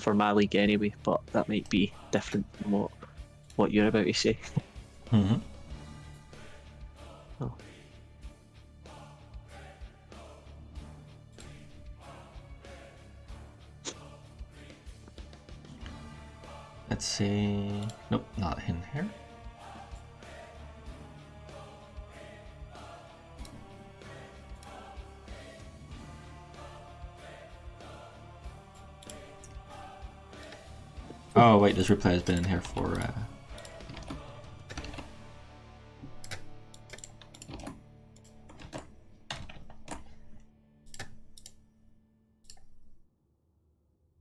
for my league anyway, but that might be different from what you're about to say. Mm-hmm. Oh. Let's see. Nope, not in here. Oh wait, this replay has been in here for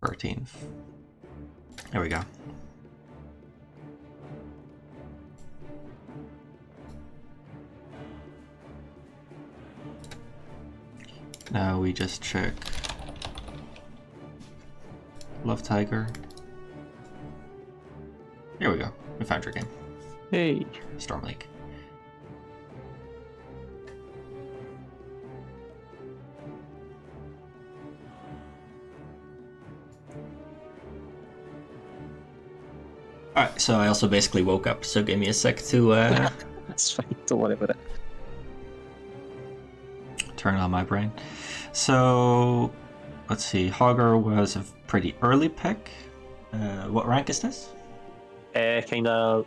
'13th. There we go. Now we just check Love Tiger. Here we go. We found your game. Hey. Storm Lake. Alright, so I also basically woke up, so give me a sec to That's fine, don't worry about it. Turn on my brain. So, let's see. Hogger was a pretty early pick. What rank is this? Kind of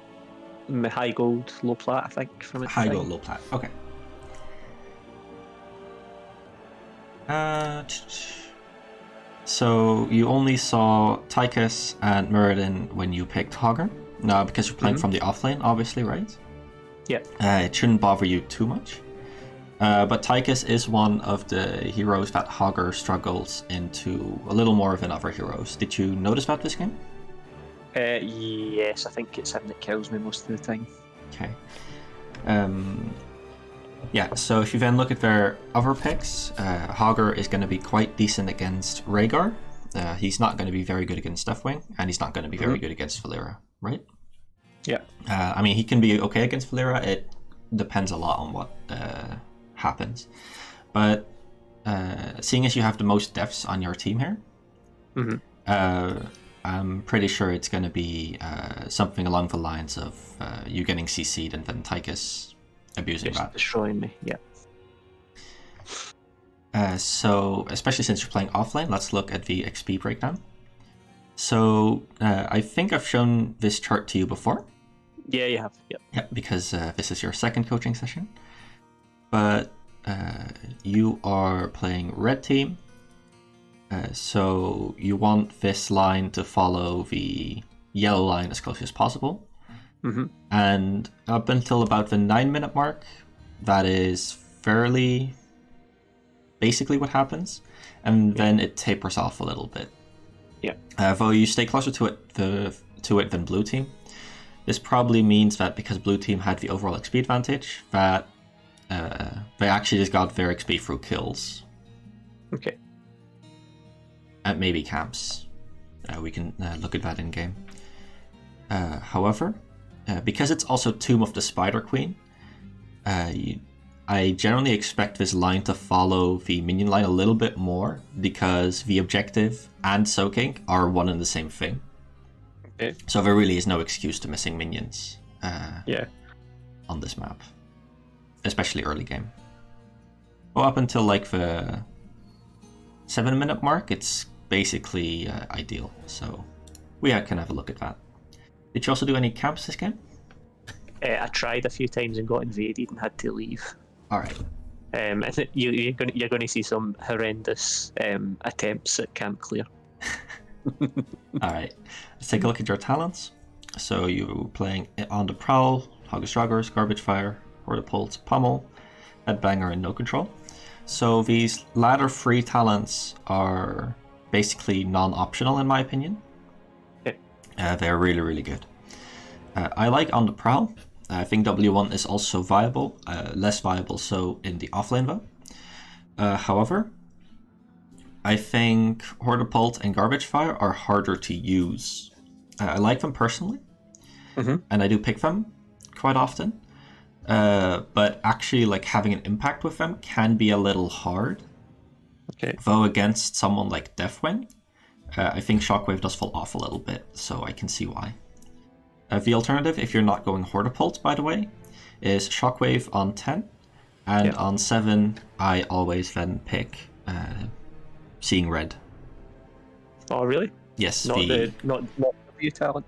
high gold, low plat, I think. From it. High gold, low plat. Okay. So you only saw Tychus and Muradin when you picked Hogger. No, because you're playing from the offlane, obviously, right? Yeah. It shouldn't bother you too much. But Tychus is one of the heroes that Hogger struggles into a little more than other heroes. Did you notice about this game? Yes, I think it's him that kills me most of the time. Okay. Yeah, so if you then look at their other picks, Hogger is going to be quite decent against Rhaegar. He's not going to be very good against Deathwing, and he's not going to be very good against Valyra, right? Yeah. I mean, he can be okay against Valyra. It depends a lot on what happens. But seeing as you have the most deaths on your team here, I'm pretty sure it's going to be something along the lines of you getting CC'd and then Tychus abusing that. Destroying me, yeah. So, especially since you're playing offlane, let's look at the XP breakdown. So, I think I've shown this chart to you before. Yeah, you have, yep. Yeah, because this is your second coaching session. But you are playing red team. So you want this line to follow the yellow line as closely as possible. And up until about the 9-minute mark, that is fairly basically what happens. And then it tapers off a little bit. Yeah. Though you stay closer to it than blue team. This probably means that because blue team had the overall XP advantage, that they actually just got their XP through kills. Okay. And maybe camps. We can look at that in game. However, because it's also Tomb of the Spider Queen, I generally expect this line to follow the minion line a little bit more because the objective and soaking are one and the same thing. Okay. So there really is no excuse to missing minions on this map, especially early game. Well, up until like the 7-minute mark, it's basically ideal. So we can have a look at that. Did you also do any camps this game? I tried a few times and got invaded and had to leave. All right. I think you're going to see some horrendous attempts at camp clear. All right. Let's take a look at your talents. So you're playing On the Prowl, Hogger Struggers, Garbage Fire, Hortipult, Pummel, Headbanger, and No Control. So these latter 3 talents are basically non-optional in my opinion. They're really, really good. I like On the Prowl. I think W1 is also viable, less viable so in the offlane though. However, I think Hortipult and Garbage Fire are harder to use. I like them personally, and I do pick them quite often. But actually, like having an impact with them can be a little hard. Okay. Though against someone like Deathwing, I think Shockwave does fall off a little bit, so I can see why. The alternative, if you're not going Hortipult, by the way, is Shockwave on 10, and on 7, I always then pick Seeing Red. Oh, really? Yes, not the W talent.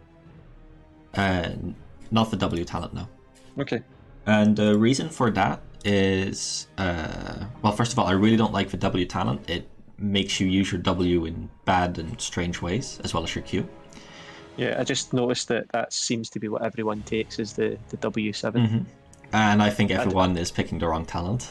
Not the W talent, no. Okay. And the reason for that is, well, first of all, I really don't like the W talent. It makes you use your W in bad and strange ways, as well as your Q. Yeah, I just noticed that seems to be what everyone takes is the W7. Mm-hmm. And I think everyone is picking the wrong talent.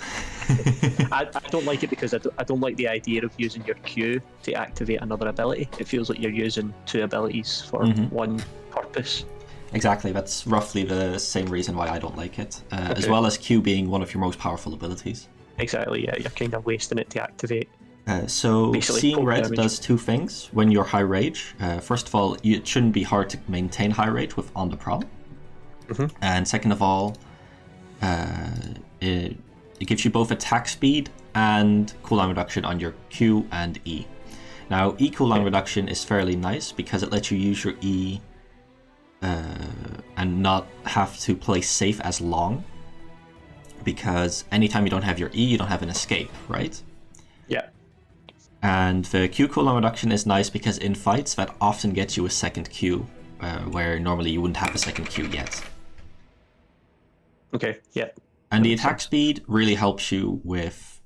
I don't like it because I don't like the idea of using your Q to activate another ability. It feels like you're using two abilities for one purpose. Exactly, that's roughly the same reason why I don't like it, as well as Q being one of your most powerful abilities. Exactly, yeah, you're kind of wasting it to activate. So basically Seeing Red damage. does two things when you're high rage. First of all, it shouldn't be hard to maintain high rage with On the Prowl. And second of all, it gives you both attack speed and cooldown reduction on your Q and E. Now, E cooldown reduction is fairly nice because it lets you use your E and not have to play safe as long. Because anytime you don't have your E, you don't have an escape, right? Yeah. And the Q cooldown reduction is nice because in fights that often gets you a second Q, where normally you wouldn't have a second Q yet. Okay, yeah. And the attack speed really helps you with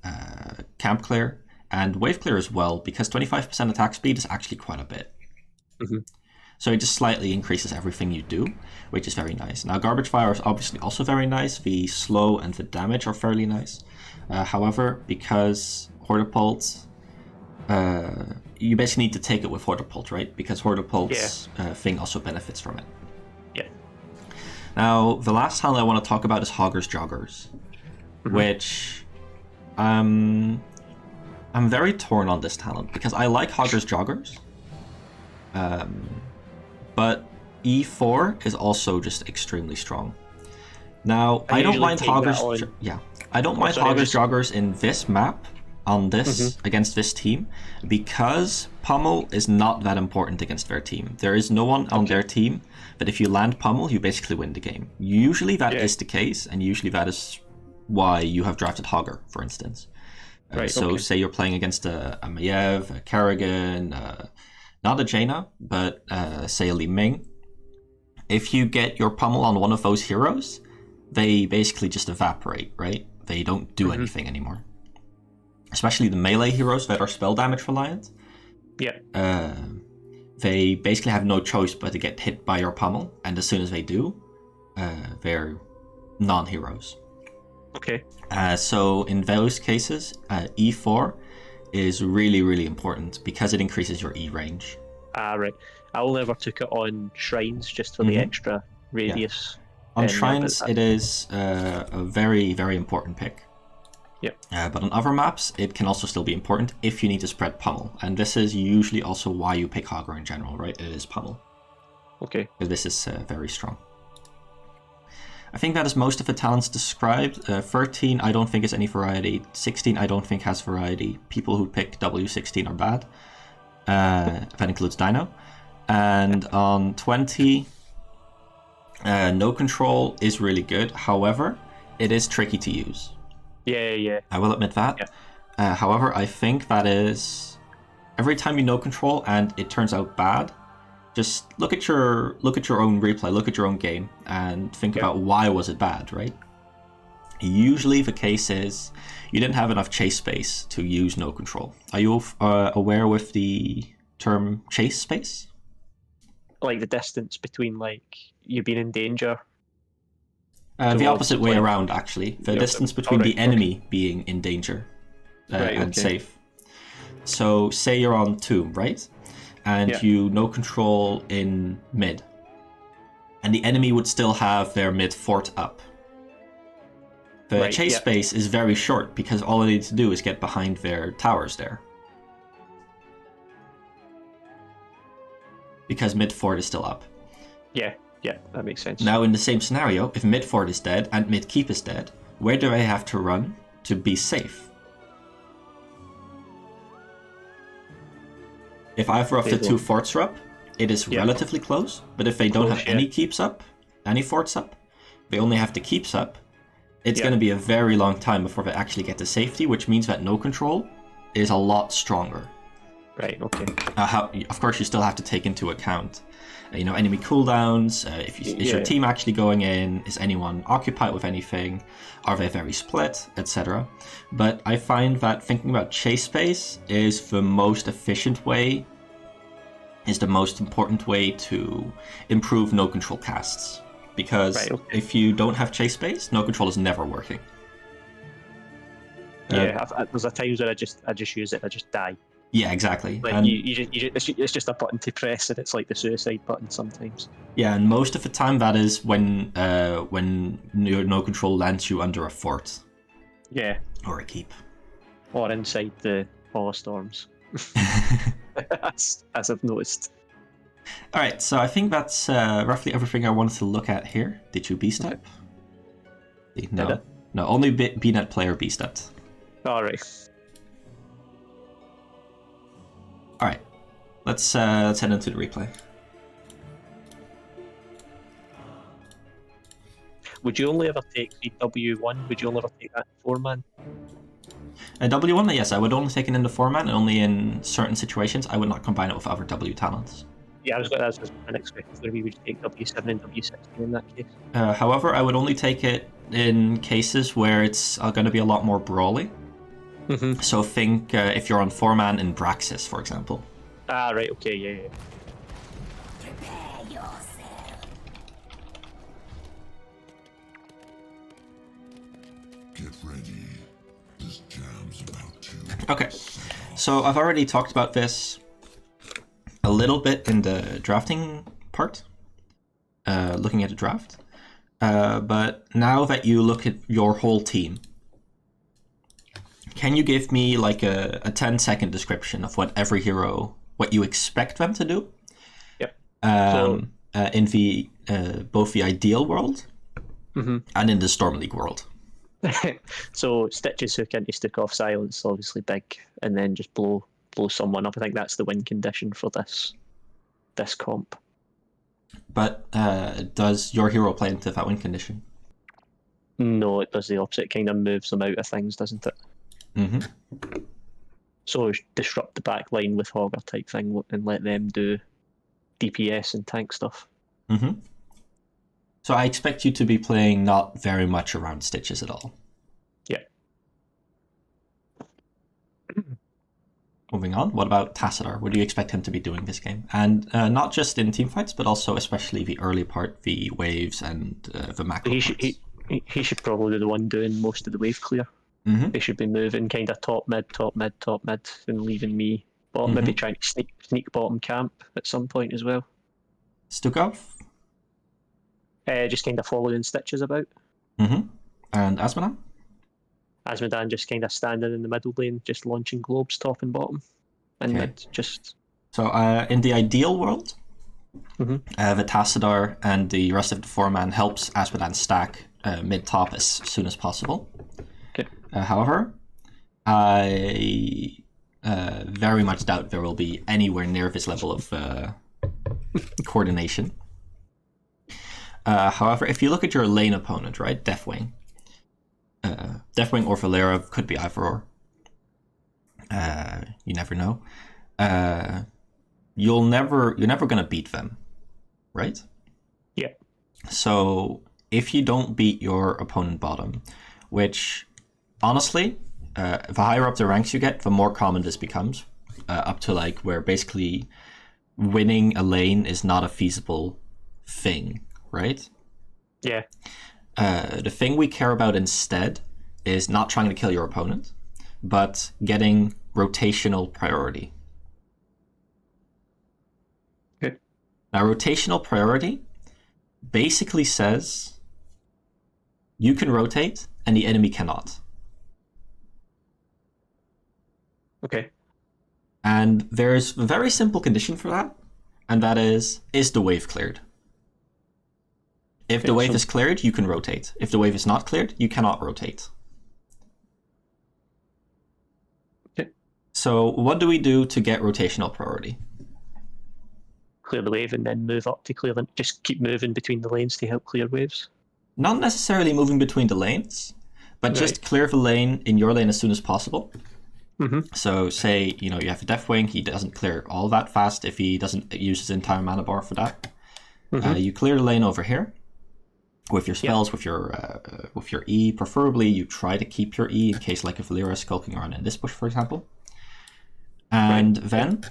camp clear and wave clear as well, because 25% attack speed is actually quite a bit. So it just slightly increases everything you do, which is very nice. Now, Garbage Fire is obviously also very nice. The slow and the damage are fairly nice. However, because Hortipult, you basically need to take it with Hortipult, right? Because Hortipult's thing also benefits from it. Yeah. Now, the last talent I want to talk about is Hogger's Joggers, which I'm very torn on this talent because I like Hogger's Joggers, but E4 is also just extremely strong. Now, I don't mind Hogger's Joggers in this map on this against this team because Pummel is not that important against their team. There is no one on their team, but if you land Pummel, you basically win the game. Usually that is the case, and usually that is why you have drafted Hogger, for instance. Say you're playing against a Maiev, a Kerrigan, not a Jaina, but say a Li Ming. If you get your Pummel on one of those heroes, they basically just evaporate, right? They don't do anything anymore. Especially the melee heroes that are spell damage reliant. Yeah. They basically have no choice but to get hit by your Pummel, and as soon as they do, they're non-heroes. Okay. So in those cases, E4 is really, really important because it increases your E range. Right. I only ever took it on shrines just for the extra radius. On shrines, it is a very, very important pick. Yep. But on other maps, it can also still be important if you need to spread Pummel. And this is usually also why you pick Hogger in general, right? It is Pummel. Okay. This is very strong. I think that is most of the talents described. 13, I don't think is any variety. 16, I don't think has variety. People who pick W16 are bad. That includes Dino. And on 20, No Control is really good. However, it is tricky to use. Yeah. I will admit that. Yeah. However, I think that is every time you No Control and it turns out bad, just look at your own replay, look at your own game, and think about why was it bad, right? Usually the case is you didn't have enough chase space to use No Control. Are you aware with the term chase space? Like the distance between like you being in danger. The opposite way around, actually. The distance between the enemy being in danger and safe. So say you're on Tomb, right? And you No Control in mid. And the enemy would still have their mid fort up. The chase space is very short because all they need to do is get behind their towers there. Because mid fort is still up. Yeah, that makes sense. Now in the same scenario, if mid fort is dead and mid keep is dead, where do I have to run to be safe? If either of They the two don't. forts are up, it is Yeah. relatively close. But if they don't Close, have yeah. any keeps up, any forts up, they only have the keeps up, it's Yeah. going to be a very long time before they actually get to safety, which means that no control is a lot stronger. Right, okay. Of course, you still have to take into account, enemy cooldowns. Is your team actually going in? Is anyone occupied with anything? Are they very split, etc.? But I find that thinking about chase space is the most efficient way, is the most important way to improve no control casts. Because if you don't have chase space, no control is never working. Yeah, there's a times where I just use it, I just die. Yeah, exactly. Like And it's just a button to press, and it's like the suicide button sometimes. yeah, and most of the time that is when your no control lands you under a fort. Yeah. Or a keep. Or inside the Hall of Storms. as I've noticed. Alright, so I think that's roughly everything I wanted to look at here. Did you B-step? Okay. No. No, only B-net player B-stepped. Alright. Alright. Let's head into the replay. Would you only ever take the W1? Would you only ever take that 4-man? W1, yes, I would only take it into 4-man, and only in certain situations. I would not combine it with other W talents. Yeah, that's my next question. So we would take W7 and W16 in that case. However, I would only take it in cases where it's going to be a lot more brawly. Mm-hmm. So think if you're on 4-man in Braxis, for example. Ah, right, okay, yeah. Prepare yourself. Get ready. This jam's about to. Okay, so I've already talked about this a little bit in the drafting part, looking at the draft. But now that you look at your whole team, can you give me like a 10-second description of what every hero, what you expect them to do? Yep. In the both the ideal world and in the Storm League world. So Stitches hook into Stick Off Silence, obviously big, and then just blow someone up. I think that's the win condition for this comp. But does your hero play into that win condition? No, it does the opposite. It kind of moves them out of things, doesn't it? Mm-hmm. So disrupt the back line with Hogger type thing and let them do DPS and tank stuff. Mm-hmm. So I expect you to be playing not very much around Stitches at all. Yeah. Moving on, what about Tassadar? What do you expect him to be doing this game? And not just in teamfights, but also especially the early part, the waves and the macro parts. He should probably be the one doing most of the wave clear. Mm-hmm. They should be moving kind of top mid, and leaving me bottom. Maybe trying to sneak bottom camp at some point as well. Stukov? Just kind of following Stitches about. Mm-hmm. And Asmodan? Asmodan just kind of standing in the middle lane, just launching globes top and bottom. And mid, just... So in the ideal world, Mm-hmm. The Tassadar and the rest of the 4-man helps Asmodan stack mid-top as soon as possible. Okay. However, I very much doubt there will be anywhere near this level of coordination. However, if you look at your lane opponent, right, Deathwing or Valera, could be either or. You never know. You're never going to beat them, right? Yeah. So if you don't beat your opponent bottom, which honestly, the higher up the ranks you get, the more common this becomes, up to like where basically winning a lane is not a feasible thing, right? Yeah. The thing we care about instead is not trying to kill your opponent, but getting rotational priority. Okay. Now, rotational priority basically says you can rotate and the enemy cannot. Okay. And there's a very simple condition for that, and that is the wave cleared? If the wave is cleared, you can rotate. If the wave is not cleared, you cannot rotate. Okay. So what do we do to get rotational priority? Clear the wave and then move up to clear them. Just keep moving between the lanes to help clear waves. Not necessarily moving between the lanes, but just clear the lane in your lane as soon as possible. So say, you have a Deathwing, he doesn't clear all that fast if he doesn't use his entire mana bar for that. You clear the lane over here with your spells, with your E. Preferably you try to keep your E in case like a Valera is skulking around in this bush, for example. And then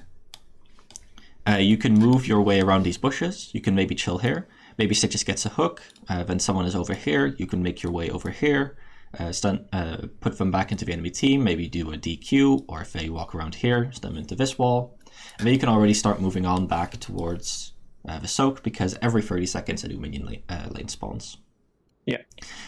you can move your way around these bushes. You can maybe chill here. Maybe Stitches gets a hook. Then someone is over here. You can make your way over here. Put them back into the enemy team, maybe do a DQ, or if they walk around here, stun them into this wall. And then you can already start moving on back towards the soak, because every 30 seconds a new minion lane spawns. Yeah.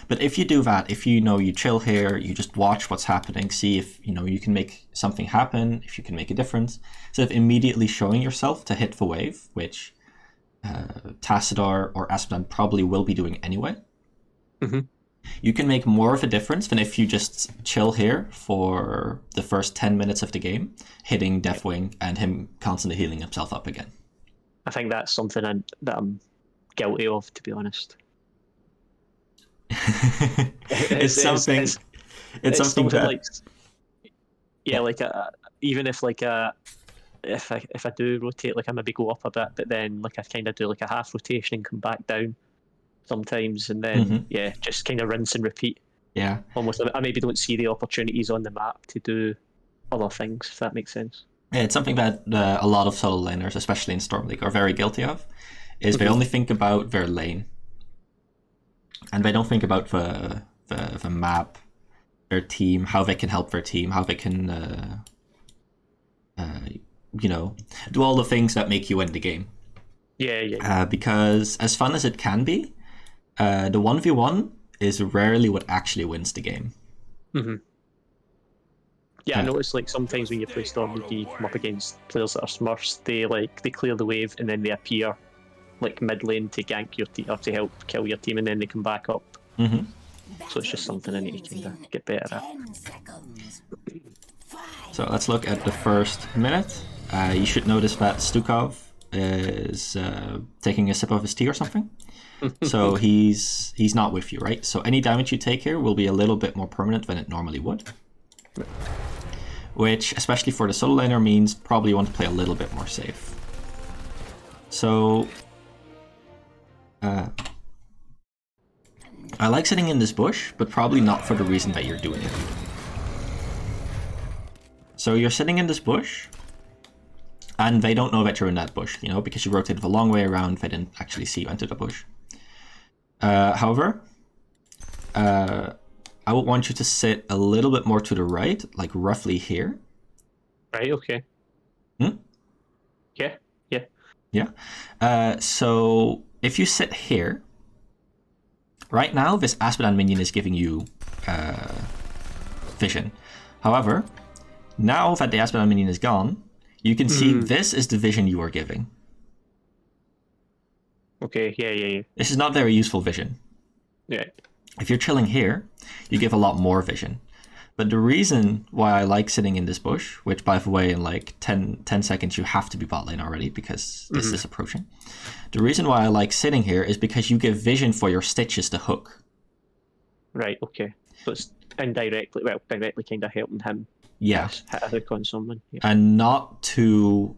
But if you do that, if you chill here, you just watch what's happening, see if you can make something happen, if you can make a difference, instead of immediately showing yourself to hit the wave, which Tassadar or Asphodel probably will be doing anyway. You can make more of a difference than if you just chill here for the first 10 minutes of the game, hitting Deathwing and him constantly healing himself up again. I think that's something that I'm guilty of, to be honest. It's something that... like, yeah, like even if like if I do rotate, like I maybe go up a bit, but then like I kind of do like a half rotation and come back down sometimes, and then just kind of rinse and repeat. Yeah. Almost, I maybe don't see the opportunities on the map to do other things, if that makes sense. Yeah, it's something that a lot of solo laners, especially in Storm League, are very guilty of, is they only think about their lane. And they don't think about the map, their team, how they can help their team, how they can, do all the things that make you win the game. Yeah. Because as fun as it can be, the 1v1 is rarely what actually wins the game. Yeah, I noticed like sometimes when you play Storm League, you come up against players that are Smurfs. They clear the wave and then they appear like mid lane to gank your team or to help kill your team, and then they come back up. So it's just something I need to kind of get better at. So let's look at the first minute. You should notice that Stukov is taking a sip of his tea or something. So he's not with you, right? So any damage you take here will be a little bit more permanent than it normally would. Which, especially for the solo laner, means probably you want to play a little bit more safe. So I like sitting in this bush, but probably not for the reason that you're doing it. So you're sitting in this bush, and they don't know that you're in that bush, because you rotated a long way around, they didn't actually see you enter the bush. However, I would want you to sit a little bit more to the right, like roughly here. Right, okay. Yeah. So if you sit here, right now this Asphodel minion is giving you vision. However, now that the Asphodel minion is gone, you can see this is the vision you are giving. Okay, yeah. This is not very useful vision. Yeah. If you're chilling here, you give a lot more vision. But the reason why I like sitting in this bush, which by the way in like 10 seconds you have to be bot lane already because this is approaching. The reason why I like sitting here is because you give vision for your Stitches to hook. Right, okay. So it's directly kind of helping him hit a hook on someone. Yeah. And not to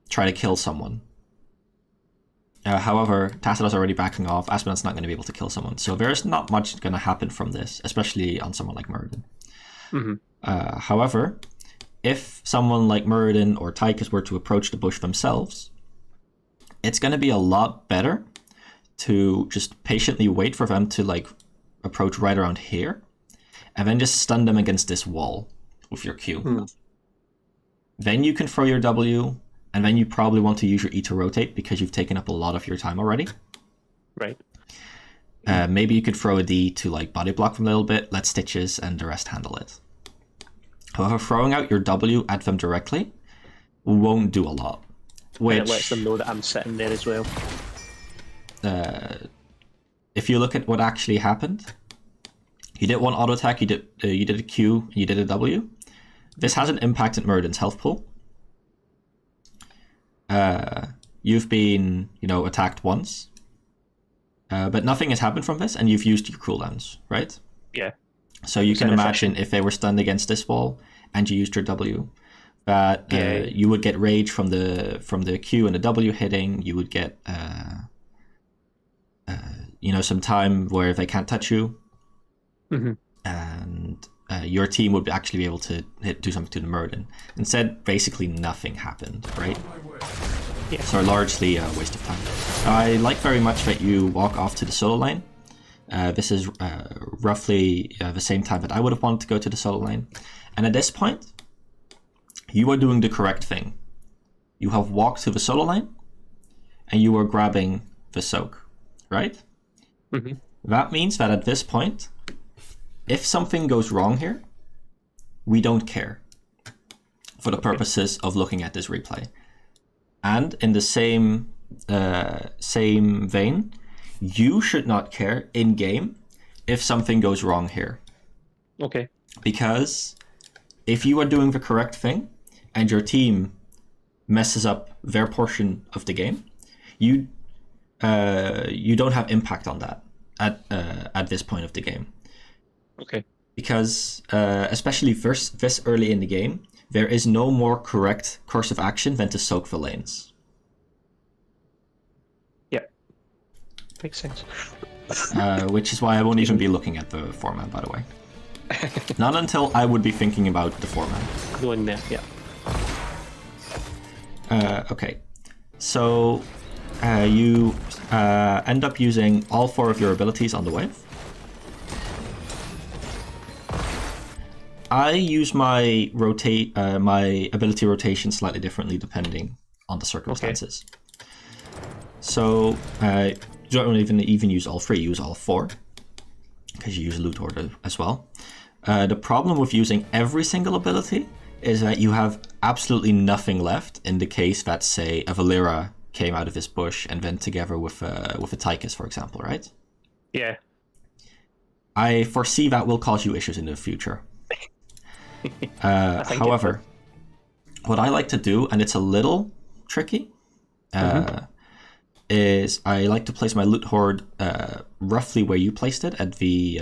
try to kill someone. However, Tassador's already backing off. Asphodel's not going to be able to kill someone. So there's not much going to happen from this, especially on someone like Muradin. However, if someone like Muradin or Tychus were to approach the bush themselves, it's going to be a lot better to just patiently wait for them to like approach right around here, and then just stun them against this wall with your Q. Then you can throw your W, and then you probably want to use your E to rotate because you've taken up a lot of your time already. Right. Maybe you could throw a D to like body block them a little bit, let Stitches and the rest handle it. However, throwing out your W at them directly won't do a lot. Which it lets them know that I'm sitting there as well. If you look at what actually happened, you did one auto attack, you did a Q, you did a W. this hasn't impacted Muradin's health pool. You've been, attacked once, but nothing has happened from this, and you've used your cooldowns, right? Yeah. So you can imagine if they were stunned against this wall, and you used your W, that you would get rage from the Q and the W hitting. You would get some time where they can't touch you, and your team would actually be able to do something to the Muradin. Instead, basically nothing happened, right? Yeah. So largely a waste of time. I like very much that you walk off to the solo lane. This is roughly the same time that I would have wanted to go to the solo lane. And at this point, you are doing the correct thing. You have walked to the solo lane, and you are grabbing the soak, right? That means that at this point, if something goes wrong here, we don't care for the purposes of looking at this replay. And in the same vein, you should not care in-game if something goes wrong here. Okay. Because if you are doing the correct thing and your team messes up their portion of the game, you don't have impact on that at this point of the game. Okay. Because especially this early in the game, there is no more correct course of action than to soak the lanes. Yeah. Makes sense. Which is why I won't even be looking at the format, by the way. Not until I would be thinking about the format. Going there, yeah. Okay. So you end up using all 4 of your abilities on the wave. I use my ability rotation slightly differently depending on the circumstances. Okay. So you don't even use all 3, you use all 4, because you use loot order as well. The problem with using every single ability is that you have absolutely nothing left in the case that, say, a Valera came out of this bush and went together with a Tychus, for example, right? Yeah. I foresee that will cause you issues in the future. However, what I like to do, and it's a little tricky, is I like to place my loot horde roughly where you placed it at the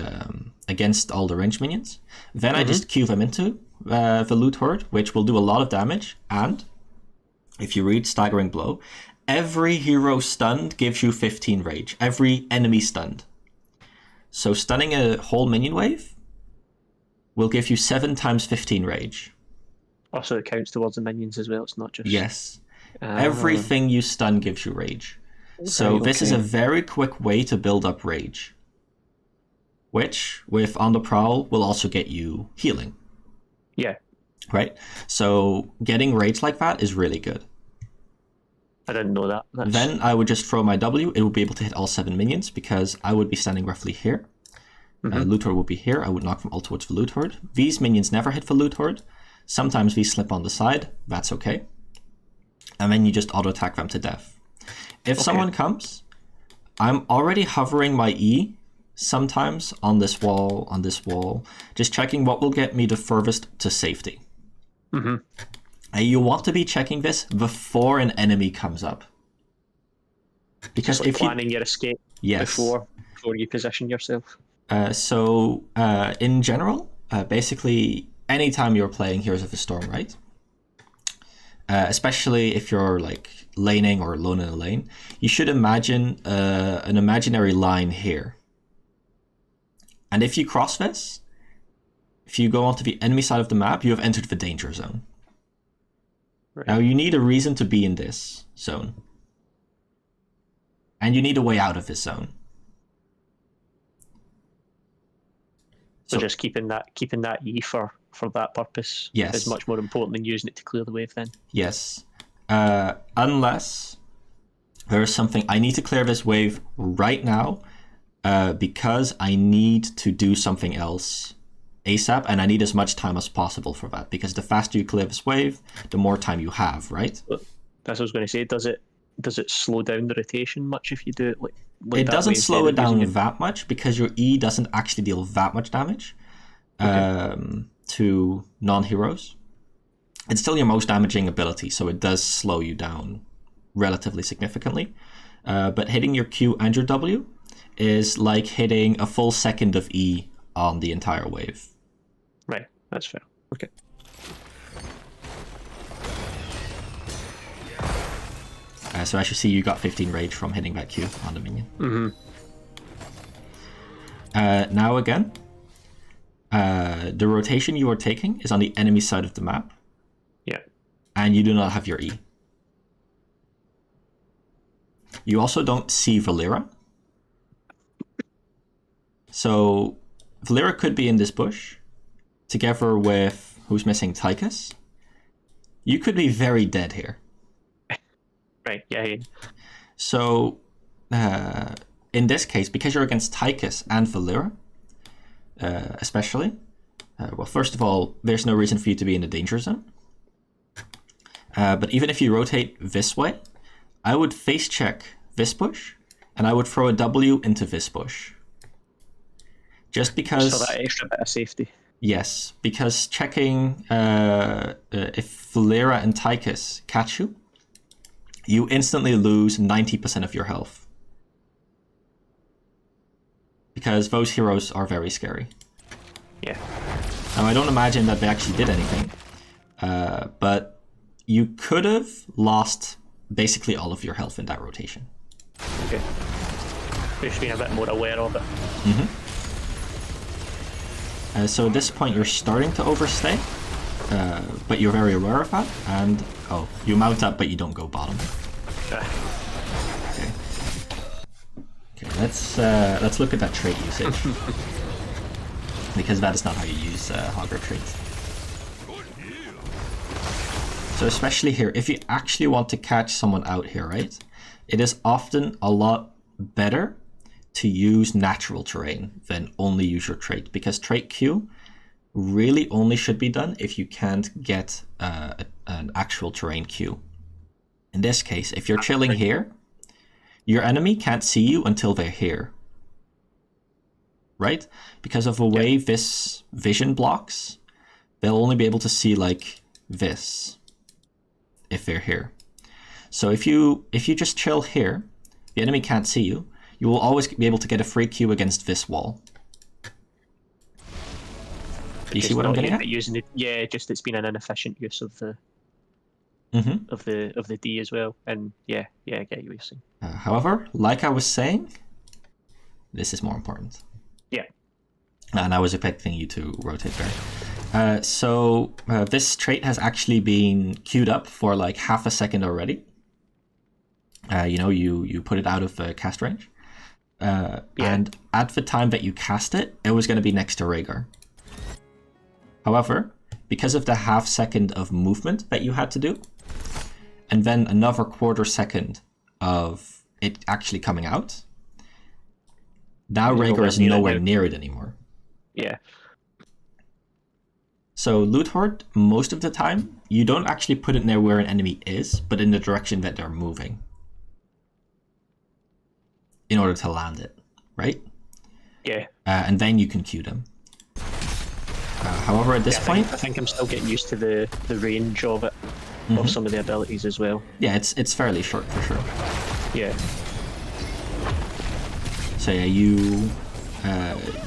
against all the ranged minions. Then I just queue them into the loot horde, which will do a lot of damage. And if you read Staggering Blow, every hero stunned gives you 15 rage. Every enemy stunned. So stunning a whole minion wave will give you 7 times 15 rage. Also, it counts towards the minions as well. It's not just... Yes. Everything you stun gives you rage. So this is a very quick way to build up rage. Which, with On the Prowl, will also get you healing. Yeah. Right? So getting rage like that is really good. I didn't know that. Then I would just throw my W. It would be able to hit all 7 minions because I would be standing roughly here. Loot Horde would be here. I would knock them all towards the Loot Horde. These minions never hit for Loot Horde. Sometimes these slip on the side. That's okay. And then you just auto-attack them to death. If someone comes, I'm already hovering my E sometimes on this wall, just checking what will get me the furthest to safety. And you want to be checking this before an enemy comes up. Because just like if planning your escape before you position yourself. So in general, basically, anytime you're playing Heroes of the Storm, right? Especially if you're like laning or alone in a lane, you should imagine an imaginary line here. And if you cross this, if you go onto the enemy side of the map, you have entered the danger zone. Right. Now you need a reason to be in this zone. And you need a way out of this zone. So just keeping that E for that purpose is much more important than using it to clear the wave then? Yes. Unless there is something, I need to clear this wave right now because I need to do something else ASAP, and I need as much time as possible for that, because the faster you clear this wave, the more time you have, right? That's what I was going to say. Does it slow down the rotation much if you do it like it doesn't slow it down that much, because your E doesn't actually deal that much damage to non-heroes. It's still your most damaging ability, so it does slow you down relatively significantly. But hitting your Q and your W is like hitting a full second of E on the entire wave. Right, that's fair. Okay. So as you see, you got 15 rage from hitting that Q on the minion. Now again, the rotation you are taking is on the enemy side of the map. Yeah. And you do not have your E. You also don't see Valera. So Valera could be in this bush, together with who's missing, Tychus. You could be very dead here. Right, yeah. So, in this case, because you're against Tychus and Valera, especially, well, first of all, there's no reason for you to be in the danger zone. But even if you rotate this way, I would face check this bush, and I would throw a W into this bush. Just because... So that extra bit of safety. Yes, because checking if Valera and Tychus catch you, you instantly lose 90% of your health. Because those heroes are very scary. Yeah. Now, I don't imagine that they actually did anything. But you could have lost basically all of your health in that rotation. Okay. Just being a bit more aware of it. So at this point, you're starting to overstay. But you're very aware of that. And, oh, you mount up, but you don't go bottom. Okay. Okay, let's look at that trait usage. Because that is not how you use Hogger traits. So especially here, if you actually want to catch someone out here, right? It is often a lot better to use natural terrain than only use your trait. Because trait Q really only should be done if you can't get an actual terrain Q. In this case, if you're chilling here, your enemy can't see you until they're here. Right? Because of the way this vision blocks, they'll only be able to see like this if they're here. So if you just chill here, the enemy can't see you, you will always be able to get a free Q against this wall. Do you see what I'm getting at? Using it, yeah, just it's been an inefficient use of the of the D as well, and yeah, I get you saying. However, like I was saying, this is more important. Yeah. And I was expecting you to rotate there. So this trait has actually been queued up for like half a second already. You put it out of cast range. And at the time that you cast it, it was going to be next to Rhaegar. However, because of the half second of movement that you had to do, and then another quarter second of it actually coming out, now Rhaegar is nowhere near it anymore. Yeah. So Loot Horde, most of the time, you don't actually put it near where an enemy is, but in the direction that they're moving. In order to land it, right? Yeah. And then you can queue them. However, at this point... I think I'm still getting used to the range of it, of some of the abilities as well. Yeah, it's fairly short for sure. Yeah. So yeah, you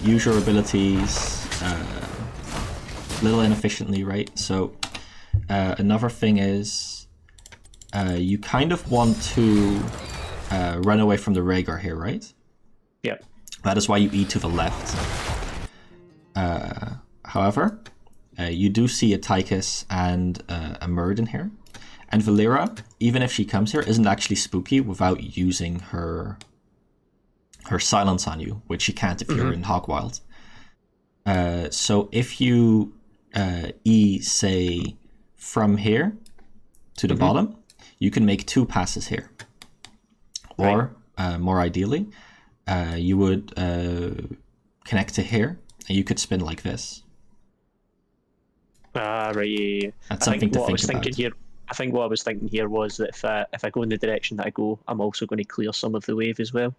use your abilities a little inefficiently, right? So another thing is you kind of want to run away from the Rhaegar here, right? Yeah. That is why you E to the left. However, you do see a Tychus and a Muradin here. And Valera, even if she comes here, isn't actually spooky without using her silence on you, which she can't if you're in Hogwild. So if you E, say, from here to the bottom, you can make 2 passes here. Or, more ideally, you would connect to here, and you could spin like this. Right, yeah. That's something to think about. I think what I was thinking here was that if I go in the direction that I go, I'm also going to clear some of the wave as well.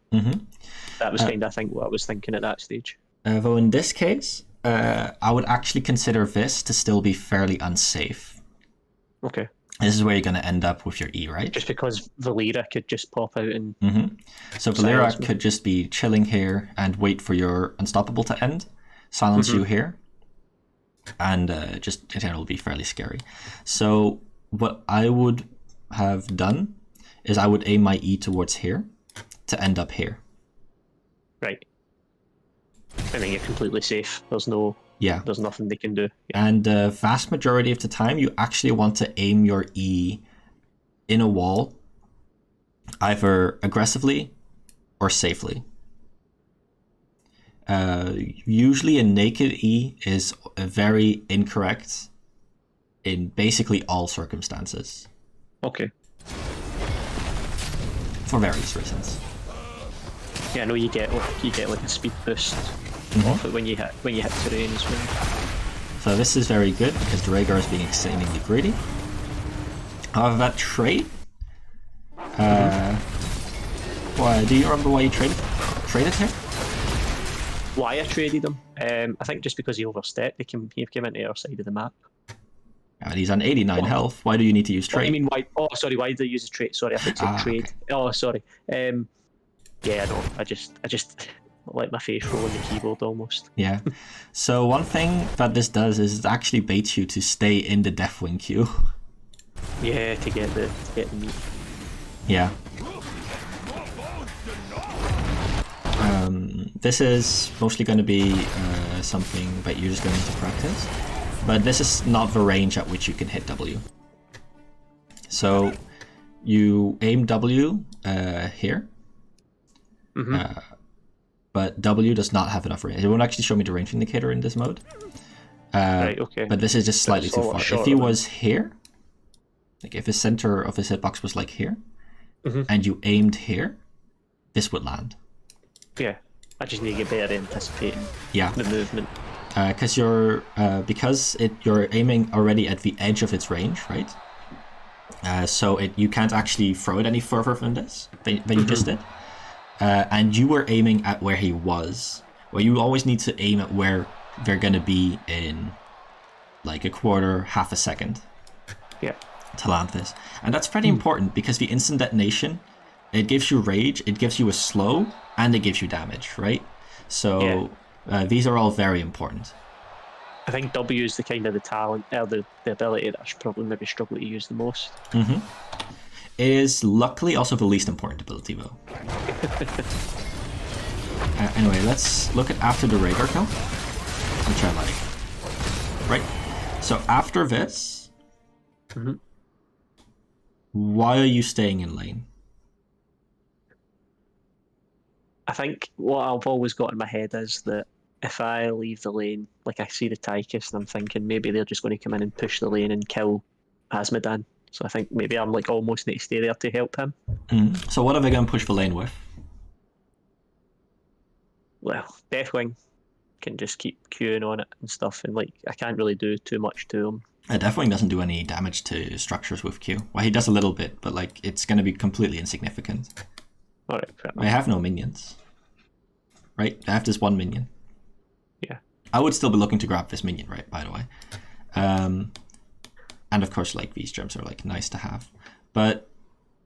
That was kind of, I think, what I was thinking at that stage. Though in this case, I would actually consider this to still be fairly unsafe. Okay. This is where you're going to end up with your E, right? Just because Valera could just pop out and... So Valera silence me. could just be chilling here and wait for your Unstoppable to end, silence you here, and just it'll be fairly scary. So what I would have done is I would aim my E towards here to end up here. Right. I mean, you're completely safe. There's no... Yeah. There's nothing they can do. Yeah. And the vast majority of the time, you actually want to aim your E in a wall, either aggressively or safely. Usually a naked E is very incorrect in basically all circumstances. Okay. For various reasons. Yeah, I know you get like a speed boost off it when you hit terrain as well. So this is very good because the Rhaegar is being exceedingly greedy. However, that trade. Why? Do you remember why you traded here? Why I traded him? I think just because he overstepped. He came into our side of the map. And he's on 89 health. Why do you need to use trade? I mean, why? Oh, sorry. Why did I use a trade? Sorry, I think you said trade. Okay. Oh, sorry. Yeah, no. I just let my face roll on the keyboard almost. Yeah. So one thing that this does is it actually baits you to stay in the Deathwing queue. Yeah, to get the meat. Yeah. This is mostly going to be something that you're just going to practice, but this is not the range at which you can hit W. So you aim W here, but W does not have enough range. It won't actually show me the range indicator in this mode. Right, okay. But this is just slightly too far. If he was here, like if the center of his hitbox was like here, and you aimed here, this would land. Yeah, I just need to get better at anticipating the movement. Because you're aiming already at the edge of its range, right? So you can't actually throw it any further than this than you just did. And you were aiming at where he was. Well, you always need to aim at where they're gonna be in like a quarter, half a second. Yeah. To land this, and that's pretty important because the instant detonation, it gives you rage, it gives you a slow, and it gives you damage, right? So these are all very important. I think W is the kind of the talent, the ability that I should probably maybe struggle to use the most. It is luckily also the least important ability though. Anyway, let's look at after the Rhaegar kill, which I like. Right, so after this, why are you staying in lane? I think what I've always got in my head is that if I leave the lane, like I see the Tychus and I'm thinking maybe they're just going to come in and push the lane and kill Asmodan. So I think maybe I'm like almost need to stay there to help him. So what are they going to push the lane with? Well, Deathwing can just keep queuing on it and stuff, and like I can't really do too much to him. Deathwing doesn't do any damage to structures with Q. Well, he does a little bit, but like it's going to be completely insignificant. Alright, fair enough. They have no minions. Right? They have this one minion. Yeah. I would still be looking to grab this minion, right, by the way. And of course, like, these gems are, like, nice to have. But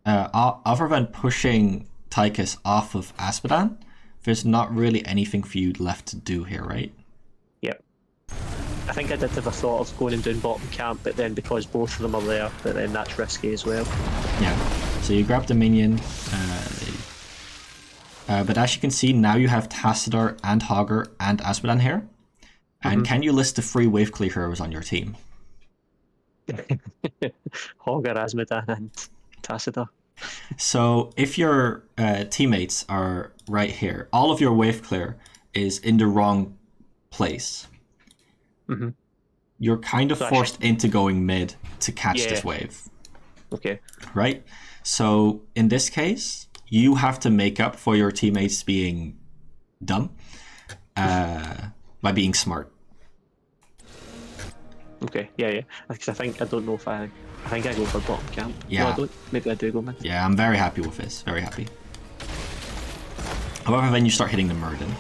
other than pushing Tychus off of Asmodan, there's not really anything for you left to do here, right? Yep. I think I did have a thought of going and doing bottom camp, but then because both of them are there, but then that's risky as well. Yeah. So you grab the minion, but as you can see, now you have Tassadar and Hogger and Asmodan here. And can you list the 3 wave clear heroes on your team? Hogger, Asmodan, and Tassadar. So if your teammates are right here, all of your wave clear is in the wrong place. You're kind of forced into going mid to catch this wave. Okay. Right? So in this case, you have to make up for your teammates being dumb by being smart. Okay, yeah. Because I don't know if I think I go for bottom camp. Yeah. No, I don't. Maybe I do go mid. Yeah, I'm very happy with this. Very happy. However, then you start hitting the Murden,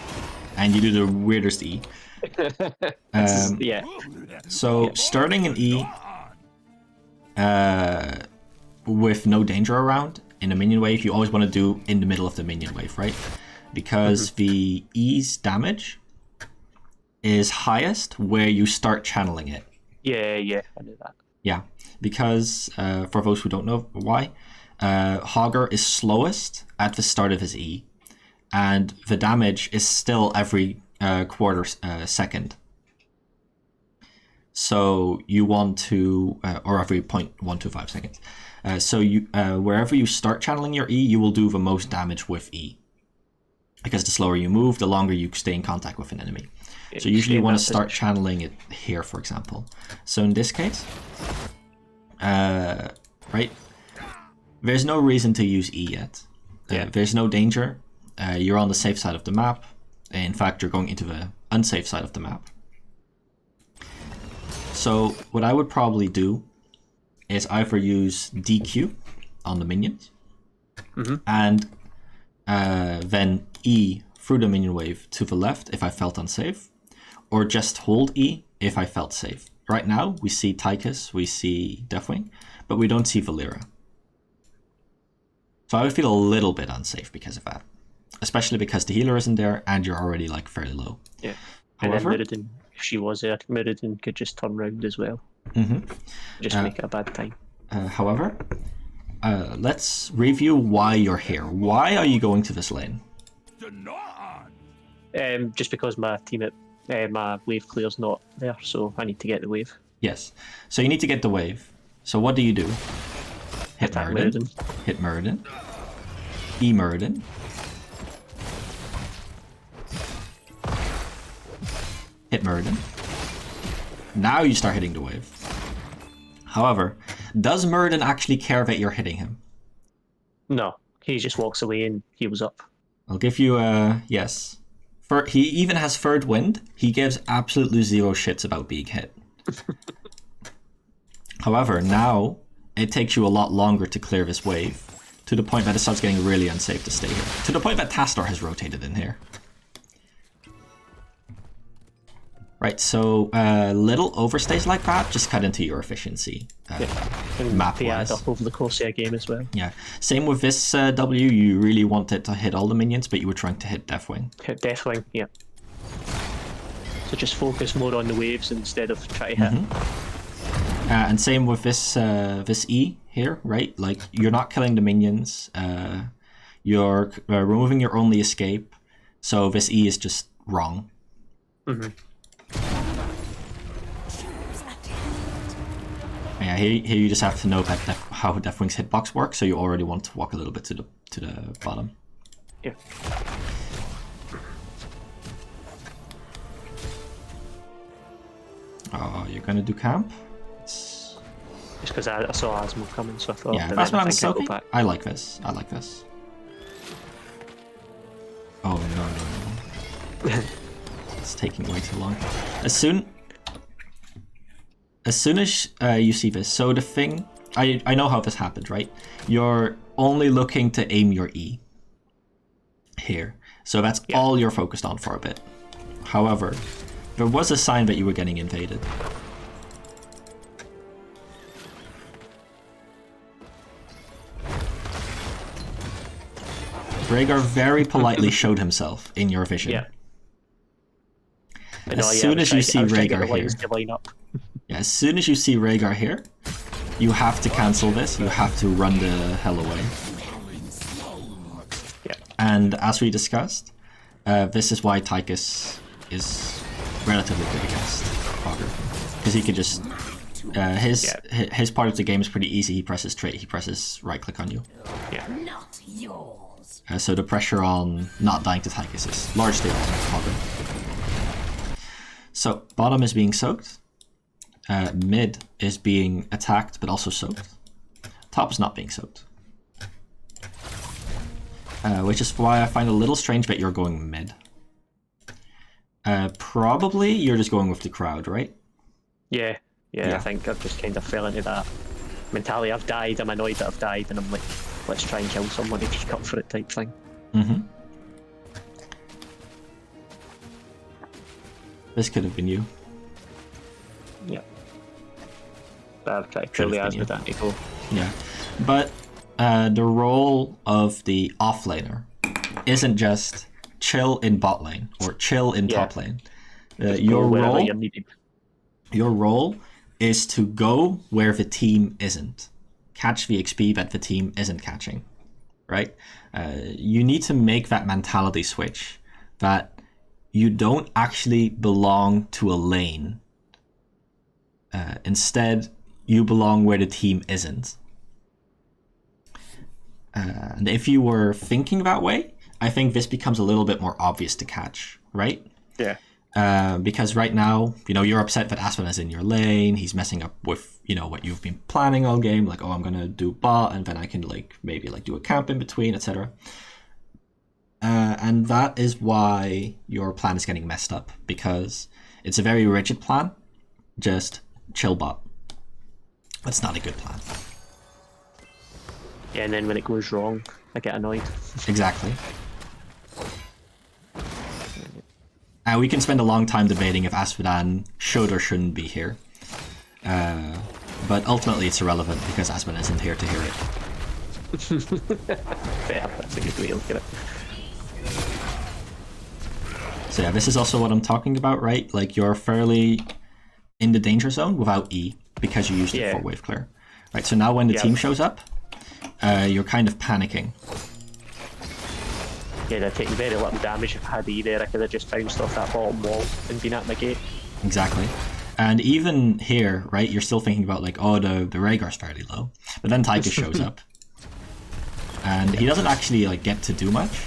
and you do the weirdest E. Yeah. So starting an E with no danger around in a minion wave, you always want to do in the middle of the minion wave, right? Because the E's damage is highest where you start channeling it. Yeah, I knew that. Yeah, because for those who don't know why, Hogger is slowest at the start of his E, and the damage is still every quarter second. So you want to, or every 0.125 seconds. So you, wherever you start channeling your E, you will do the most damage with E. Because the slower you move, the longer you stay in contact with an enemy. Yeah, So usually you want to start channeling it here, for example. So in this case, right, there's no reason to use E yet. There's no danger. You're on the safe side of the map. In fact, you're going into the unsafe side of the map. So what I would probably do is either use DQ on the minions, and then E through the minion wave to the left if I felt unsafe, or just hold E if I felt safe. Right now, we see Tychus, we see Deathwing, but we don't see Valera. So I would feel a little bit unsafe because of that. Especially because the healer isn't there and you're already like fairly low. Yeah. However, and then Muradin, if she was there, Muradin could just turn round as well. Just make it a bad time. However, let's review why you're here. Why are you going to this lane? Just because my team at my wave clear's not there, so I need to get the wave. Yes. So you need to get the wave. So what do? Hit Attack Muradin. Hit Muradin. E Muradin. Hit Muradin. Now you start hitting the wave. However, does Muradin actually care that you're hitting him? No, he just walks away and heals up. I'll give you a yes. He even has third wind. He gives absolutely zero shits about being hit. However, now it takes you a lot longer to clear this wave, to the point that it starts getting really unsafe to stay here. To the point that Tastor has rotated in here. Right, so little overstays like that just cut into your efficiency. Map they add up over the course of a game as well. Yeah, same with this W. You really wanted to hit all the minions, but you were trying to hit Deathwing. Hit Deathwing, yeah. So just focus more on the waves instead of try to hit. And same with this this E here, right? Like you're not killing the minions. You're removing your only escape. So this E is just wrong. Yeah, here you just have to know that how Deathwing's hitbox works, so you already want to walk a little bit to the bottom. Yeah. Oh, you're gonna do camp? Just because I saw Asmo coming, so I thought. Yeah, that's what I'm soaking. I like this. I like this. Oh no. It's taking way too long. As soon as you see this, so the thing, I know how this happened, right? You're only looking to aim your E here. So that's all you're focused on for a bit. However, there was a sign that you were getting invaded. Rhaegar very politely showed himself in your vision. Yeah. As soon as you see Rhaegar here, as soon as you see Rhaegar here, you have to cancel this. You have to run the hell away. Yeah. And as we discussed, this is why Tychus is relatively good against Hogger, because he can just his part of the game is pretty easy. He presses trait, he presses right click on you. Yeah. Not yours. So the pressure on not dying to Tychus is largely on Hogger. So bottom is being soaked. Mid is being attacked but also soaked. Top is not being soaked. Which is why I find it a little strange that you're going mid. Probably you're just going with the crowd, right? Yeah, I think I've just kind of fell into that mentality. I've died, I'm annoyed that I've died, and I'm like, let's try and kill someone to make up for it type thing. This could have been you. Yeah. I've tried to kill the Asmodan to go. Yeah, but the role of the offlaner isn't just chill in bot lane or chill in top lane. Your role is to go where the team isn't, catch the XP that the team isn't catching, right? You need to make that mentality switch that you don't actually belong to a lane. Instead, you belong where the team isn't. And if you were thinking that way, I think this becomes a little bit more obvious to catch, right? Yeah. Because right now, you're upset that Aspen is in your lane. He's messing up with, what you've been planning all game. Like, oh, I'm going to do bot, and then I can, maybe do a camp in between, etc. And that is why your plan is getting messed up, because it's a very rigid plan. Just chill bot. That's not a good plan. Yeah, and then when it goes wrong, I get annoyed. Exactly. We can spend a long time debating if Asmodan should or shouldn't be here. But ultimately it's irrelevant because Asmodan isn't here to hear it. Yeah, that's a good way to look at it. So yeah, this is also what I'm talking about, right? Like, you're fairly in the danger zone without E because you used it for wave clear. Right, so now when the team shows up, you're kind of panicking. Yeah, they're taking very little damage. If I had E there, I could have just bounced off that bottom wall and been at my gate. Exactly. And even here, right, you're still thinking about, oh, the Rhaegar's fairly low. But then Tychus shows up. And he doesn't actually, get to do much.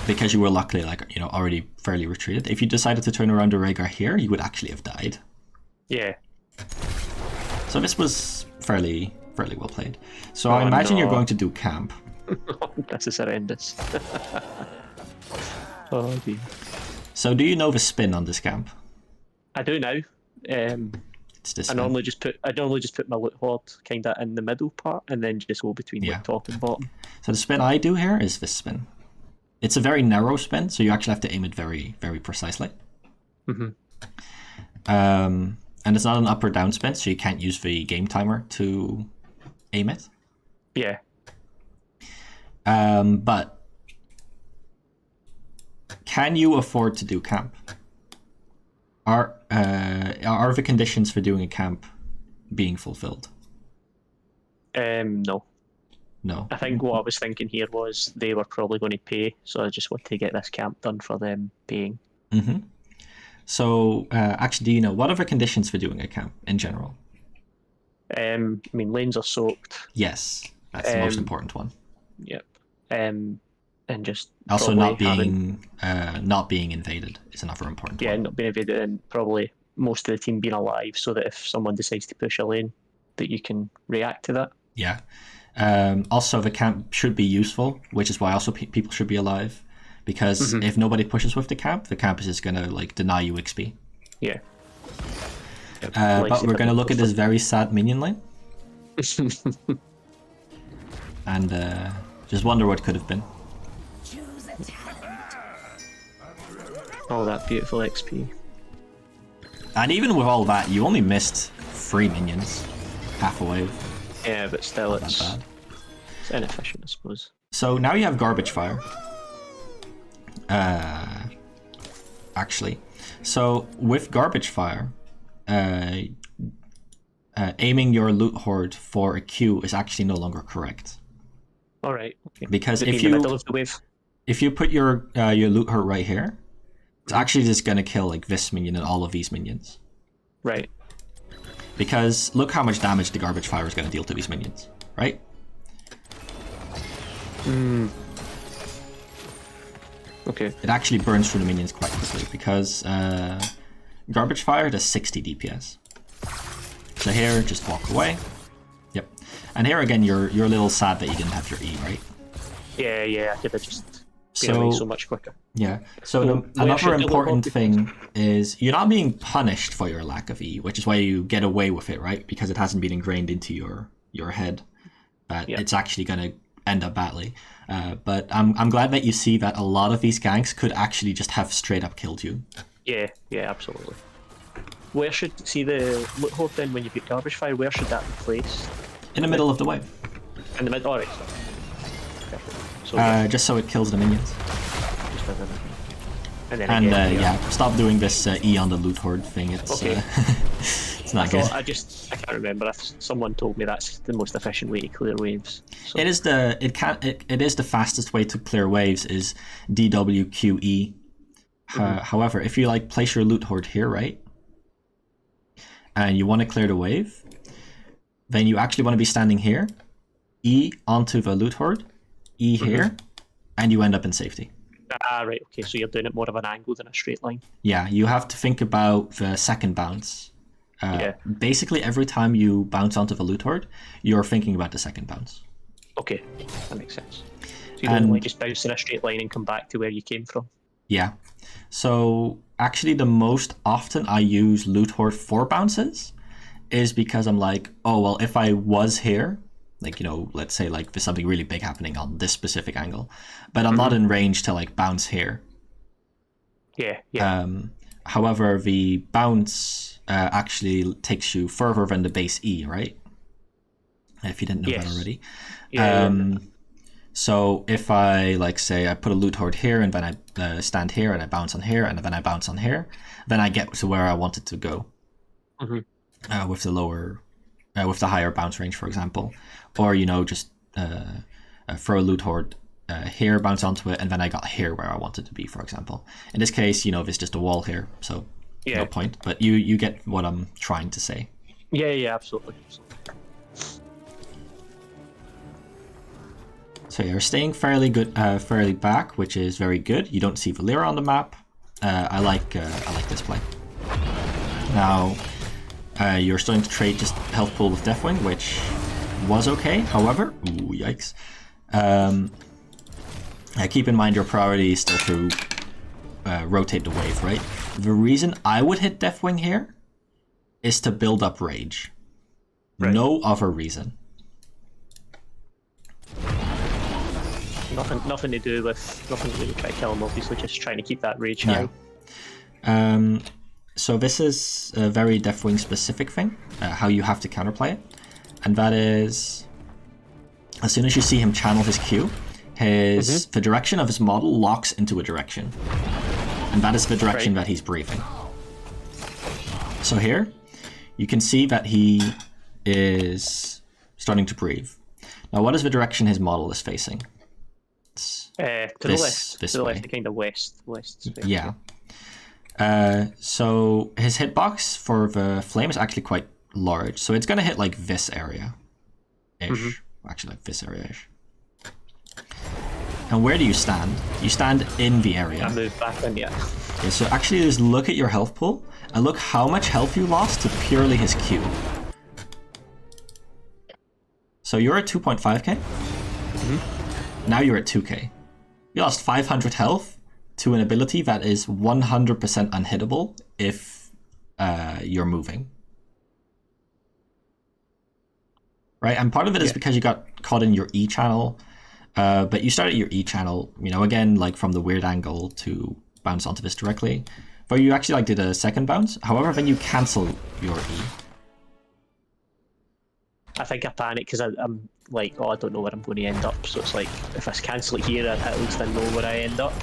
Because you were luckily, already fairly retreated. If you decided to turn around the Rhaegar here, you would actually have died. Yeah. So this was fairly well played. So I imagine you're going to do camp. This is horrendous. Oh dear. So do you know the spin on this camp? I do now. It's this I normally just put my loot hoard kind of in the middle part, and then just go between top and bottom. So the spin I do here is this spin. It's a very narrow spin, so you actually have to aim it very, very precisely. Mm-hmm. And it's not an up or down spin, so you can't use the game timer to aim it. Yeah. But can you afford to do camp? Are the conditions for doing a camp being fulfilled? No. No. I think what I was thinking here was they were probably going to pay, so I just want to get this camp done for them paying. Mm-hmm. So, actually, do you know what are the conditions for doing a camp in general? Lanes are soaked. Yes, that's the most important one. Yep. And just also not being invaded is another important one. Yeah, not being invaded, and probably most of the team being alive, so that if someone decides to push a lane, that you can react to that. Yeah. Also, the camp should be useful, which is why also people should be alive, because if nobody pushes with the camp is just gonna deny you XP. Yeah. But we're gonna look at this very sad minion lane, and just wonder what could have been. All that beautiful XP. And even with all that, you only missed 3 minions, half a wave. Yeah, but still, it's inefficient, I suppose. So now you have Garbage Fire. Actually, so with Garbage Fire, aiming your loot hoard for a Q is actually no longer correct. All right. Okay. Because if you put your loot hoard right here, it's actually just gonna kill this minion and all of these minions. Right. Because look how much damage the Garbage Fire is going to deal to these minions, right? Okay. It actually burns through the minions quite quickly because Garbage Fire does 60 DPS. So here, just walk away. Yep. And here again, you're a little sad that you didn't have your E, right? Yeah. I could have just been away so much quicker. Yeah. So another important thing is you're not being punished for your lack of E, which is why you get away with it, right? Because it hasn't been ingrained into your head that it's actually going to end up badly. But I'm glad that you see that a lot of these ganks could actually just have straight up killed you. Yeah, absolutely. Where should see the loot horde then when you get garbage fire? Where should that be placed? In the middle of the wave. In the middle. Alright. So Just so it kills the minions. And then And again, yeah, stop doing this E on the loot horde thing. It's Okay. it's not good. I can't remember. Someone told me that's the most efficient way to clear waves. So. It is the fastest way to clear waves is DWQE. However, if you like place your loot horde here, right, and you want to clear the wave, then you actually want to be standing here, E onto the loot horde, E here, and you end up in safety. Ah, right. Okay, so you're doing it more of an angle than a straight line. Yeah, you have to think about the second bounce. Yeah. Basically, every time you bounce onto the loot horde, you're thinking about the second bounce. Okay, that makes sense. So you don't like just bounce in a straight line and come back to where you came from. Yeah. So actually, the most often I use loot horde for bounces is because I'm like, oh well, if I was here, like, you know, let's say like there's something really big happening on this specific angle, but I'm not in range to like bounce here. Yeah. However, the bounce actually takes you further than the base E, right? If you didn't know that already. Yeah. So if I like say I put a loot horde here and then I stand here and I bounce on here and then I bounce on here, then I get to where I wanted to go with the lower, with the higher bounce range, for example, or you know just throw a loot horde here, bounce onto it, and then I got here where I wanted to be, for example. In this case, you know, there's just a wall here, so no point. But you get what I'm trying to say. Yeah, absolutely. So you're staying fairly back, which is very good. You don't see Valera on the map. I like this play. Now you're starting to trade just health pool with Deathwing, which was okay. However, ooh, yikes. Keep in mind your priority is still to rotate the wave, right? The reason I would hit Deathwing here is to build up rage. Right. No other reason. Nothing to do with trying to kill him, obviously, just trying to keep that rage high. Yeah. So this is a very Deathwing specific thing, how you have to counterplay it. And that is, as soon as you see him channel his Q, the direction of his model locks into a direction. And that is the direction that he's breathing. So here, you can see that he is starting to breathe. Now what is the direction his model is facing? To the left. This to the way. left, kind of west space. Yeah. So his hitbox for the flame is actually quite large. So it's going to hit like this area-ish. Actually, like this area-ish. And where do you stand? You stand in the area. I move back in, yeah. Okay, so actually just look at your health pool and look how much health you lost to purely his Q. So you're at 2.5k. Now you're at 2k. You lost 500 health to an ability that is 100% unhittable if you're moving. Right, and part of it is because you got caught in your E channel, but you started your E channel, you know, again, like from the weird angle to bounce onto this directly, but you actually like did a second bounce. However, then you cancel your E. I think I panic because I'm like, oh, I don't know where I'm going to end up. So it's like, if I cancel it here, at least I know where I end up.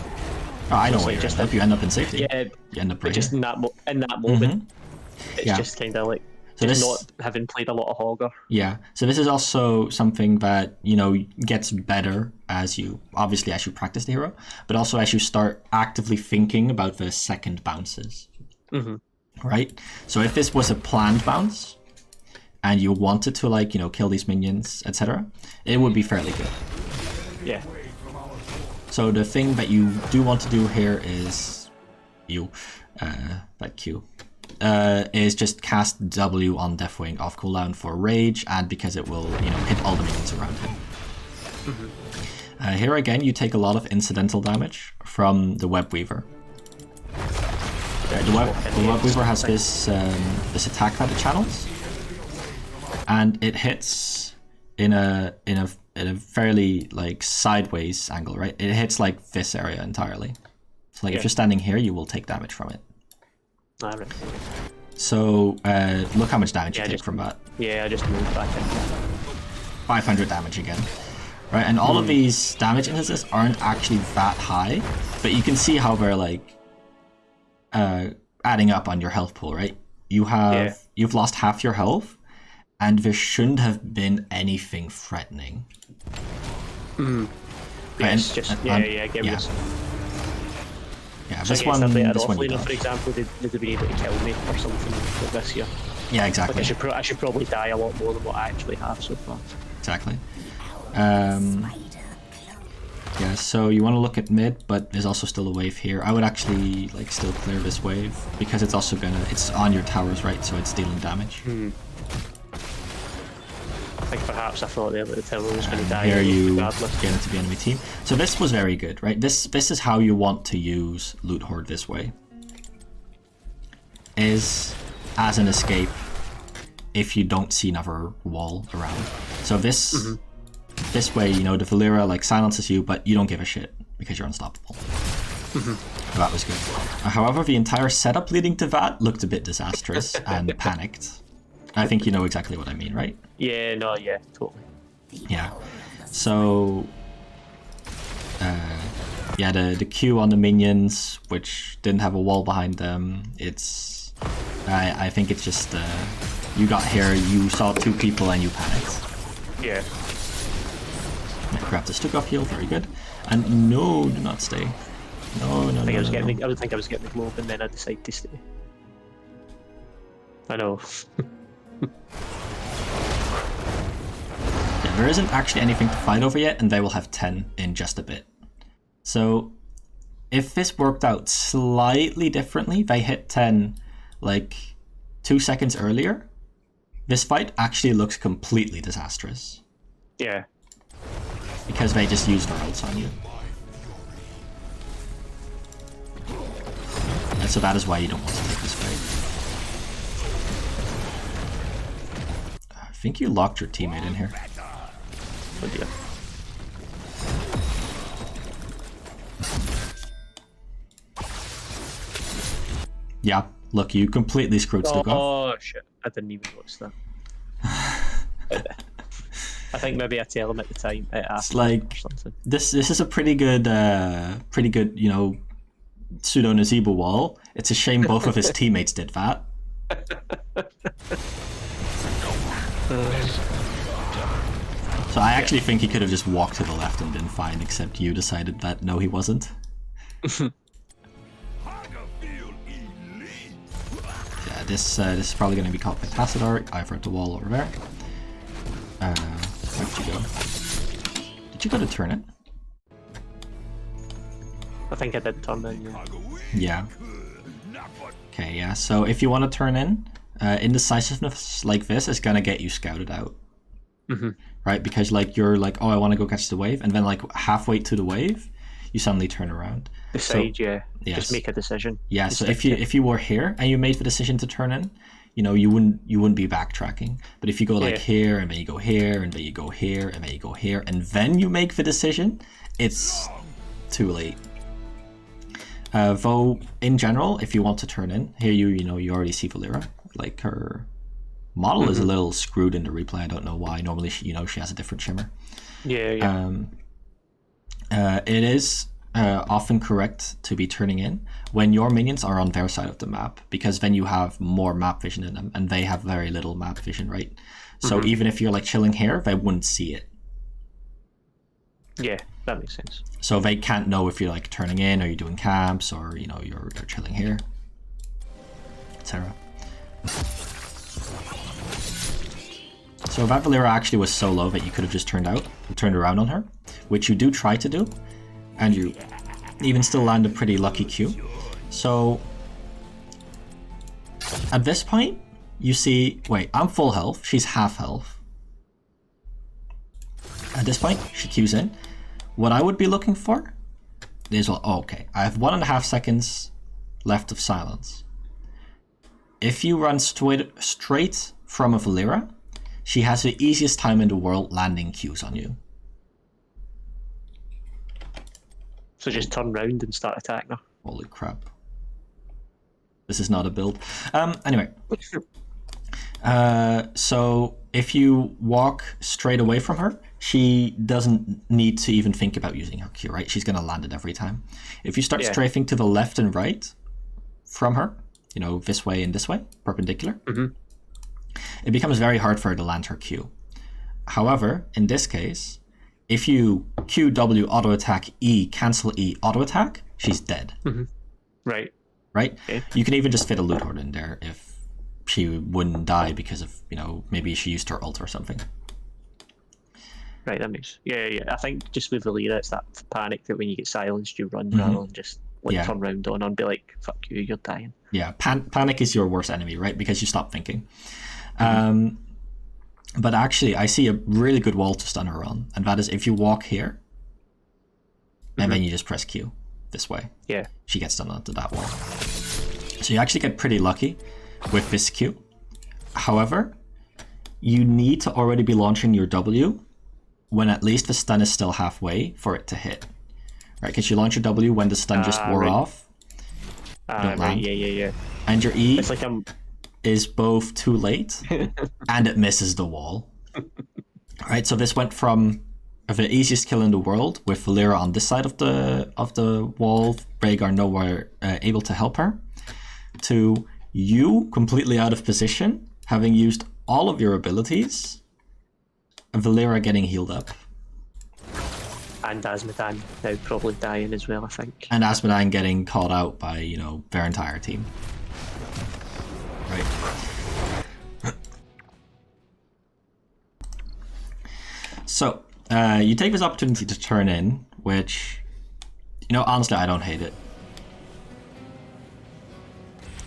Oh, I know so where you end up. You end up in safety. Yeah, you end up right just here. in that moment, it's just kind of like not having played a lot of Hogger. Yeah, so this is also something that, you know, gets better as you practice the hero, but also as you start actively thinking about the second bounces. Right? So if this was a planned bounce, and you wanted to, like, you know, kill these minions, etc., it would be fairly good. Yeah. So the thing that you do want to do here is that Q is just cast W on Deathwing off cooldown for rage, and because it will, you know, hit all the minions around him. Here again, you take a lot of incidental damage from the Web Weaver. The Web Weaver has this attack that it channels. And it hits in a fairly like sideways angle, right? It hits like this area entirely. So like if you're standing here, you will take damage from it. Right. So look how much damage you take from that. Yeah, I just moved back in. 500 damage again. Right, and all of these damage indices aren't actually that high, but you can see how they're like adding up on your health pool, right? You've lost half your health, and there shouldn't have been anything threatening. Yes, I get this. Yeah, So this I guess one, if they had this one offlane, you for dodge. example, they'd have been able to kill me or something like this here. Yeah, exactly. Like I should probably die a lot more than what I actually have so far. Exactly. Yeah, so you want to look at mid, but there's also still a wave here. I would actually like still clear this wave because it's also it's on your towers, right? So it's dealing damage. I think perhaps I thought there that the tower was going to die. Here you regardless. get into the enemy team. So this was very good, right? This is how you want to use Loot Horde this way. Is as an escape if you don't see another wall around. So this this way, you know, the Valera like silences you, but you don't give a shit because you're unstoppable. That was good. However, the entire setup leading to that looked a bit disastrous and panicked. I think you know exactly what I mean, right? Yeah, no, yeah, totally. Yeah. So yeah, the Q on the minions, which didn't have a wall behind them, it's I think it's just you got here, you saw two people and you panicked. Yeah. Grab the Stuck off heal, very good. And no, do not stay. No. I would think I was getting the globe and then I decided to stay. I know. Yeah, there isn't actually anything to fight over yet, and they will have 10 in just a bit. So if this worked out slightly differently, they hit 10 like 2 seconds earlier, this fight actually looks completely disastrous. Yeah. Because they just used their ults on you. And so that is why you don't want to take this fight. I think you locked your teammate in here. Oh dear. Yeah, look, you completely screwed Stuck off. Oh shit, I didn't even notice that. I think maybe I tell him at the time. It's like or something. this is a pretty good, you know, pseudo Nazeebo wall. It's a shame both of his teammates did that. So I actually think he could have just walked to the left and been fine, except you decided that no, he wasn't. Yeah, this is probably going to be caught by Tassadar. I've read the wall over there. Where did you go? Did you go to turn it? I think I did turn in. Yeah. Okay, yeah. So if you want to turn in, indecisiveness like this is gonna get you scouted out. Right? Because like you're like, oh, I want to go catch the wave, and then like halfway to the wave, you suddenly turn around. Decide, so, yeah. Yes. Just make a decision. Yeah. So if you were here and you made the decision to turn in, you know, you wouldn't be backtracking. But if you go like here, and then you go here, and then you go here, and then you go here, and then you make the decision, it's too late. Though in general, if you want to turn in, here you already see Valera. Like her model is a little screwed in the replay. I don't know why. Normally she has a different shimmer. Yeah. It is often correct to be turning in when your minions are on their side of the map, because then you have more map vision in them, and they have very little map vision, right? So even if you're like chilling here, they wouldn't see it. Yeah, that makes sense. So they can't know if you're like turning in, or you're doing camps, or you're chilling here, etc. So that Valera actually was so low that you could have just turned around on her, which you do try to do, and you even still land a pretty lucky Q. So at this point, you see, wait, I'm full health, she's half health. At this point, she Qs in. What I would be looking for is, well, okay, I have 1.5 seconds left of silence. If you run straight from a Valera, she has the easiest time in the world landing Qs on you. So just turn round and start attacking her. Holy crap. This is not a build. Anyway. So if you walk straight away from her, she doesn't need to even think about using her Q, right? She's going to land it every time. If you start strafing to the left and right from her, you know, this way and this way, perpendicular, it becomes very hard for her to land her Q. However, in this case, if you Q, W, auto attack, E, cancel E, auto attack, she's dead. Right. Right? Okay. You can even just fit a loot horde in there if she wouldn't die because of, you know, maybe she used her ult or something. Right, that makes... Yeah. I think just with Valera, it's that panic that when you get silenced, you run rather than just turn around on and be like, fuck you, you're dying. Yeah, panic is your worst enemy, right? Because you stop thinking. But actually, I see a really good wall to stun her on, and that is if you walk here, and then you just press Q this way. Yeah. She gets stunned onto that wall. So you actually get pretty lucky with this Q. However, you need to already be launching your W when at least the stun is still halfway for it to hit. Right, because you launch your W when the stun just wore off. Don't land. Yeah. And your E it's like is both too late and it misses the wall. Right, so this went from the easiest kill in the world with Valera on this side of the wall, Rhaegar nowhere able to help her, to you completely out of position, having used all of your abilities, and Valera getting healed up. And Asmodan now probably dying as well, I think. And Asmodan getting caught out by, you know, their entire team. Right. So, you take this opportunity to turn in, which, you know, honestly, I don't hate it.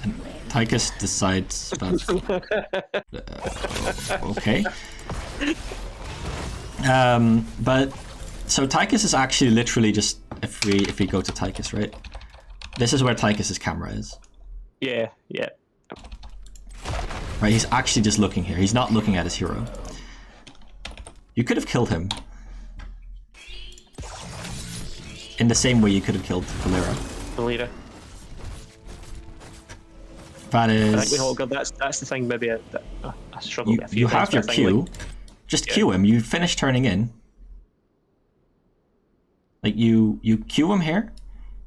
And Tychus decides that's... okay. But, so Tychus is actually literally just, if we go to Tychus, right? This is where Tychus's camera is. Yeah. Right, he's actually just looking here. He's not looking at his hero. You could have killed him. In the same way you could have killed Valera. That is... I think with Hogger, that's the thing maybe I struggle with. You have your Q. Like, just Q him. You finish turning in. Like, you Q him here.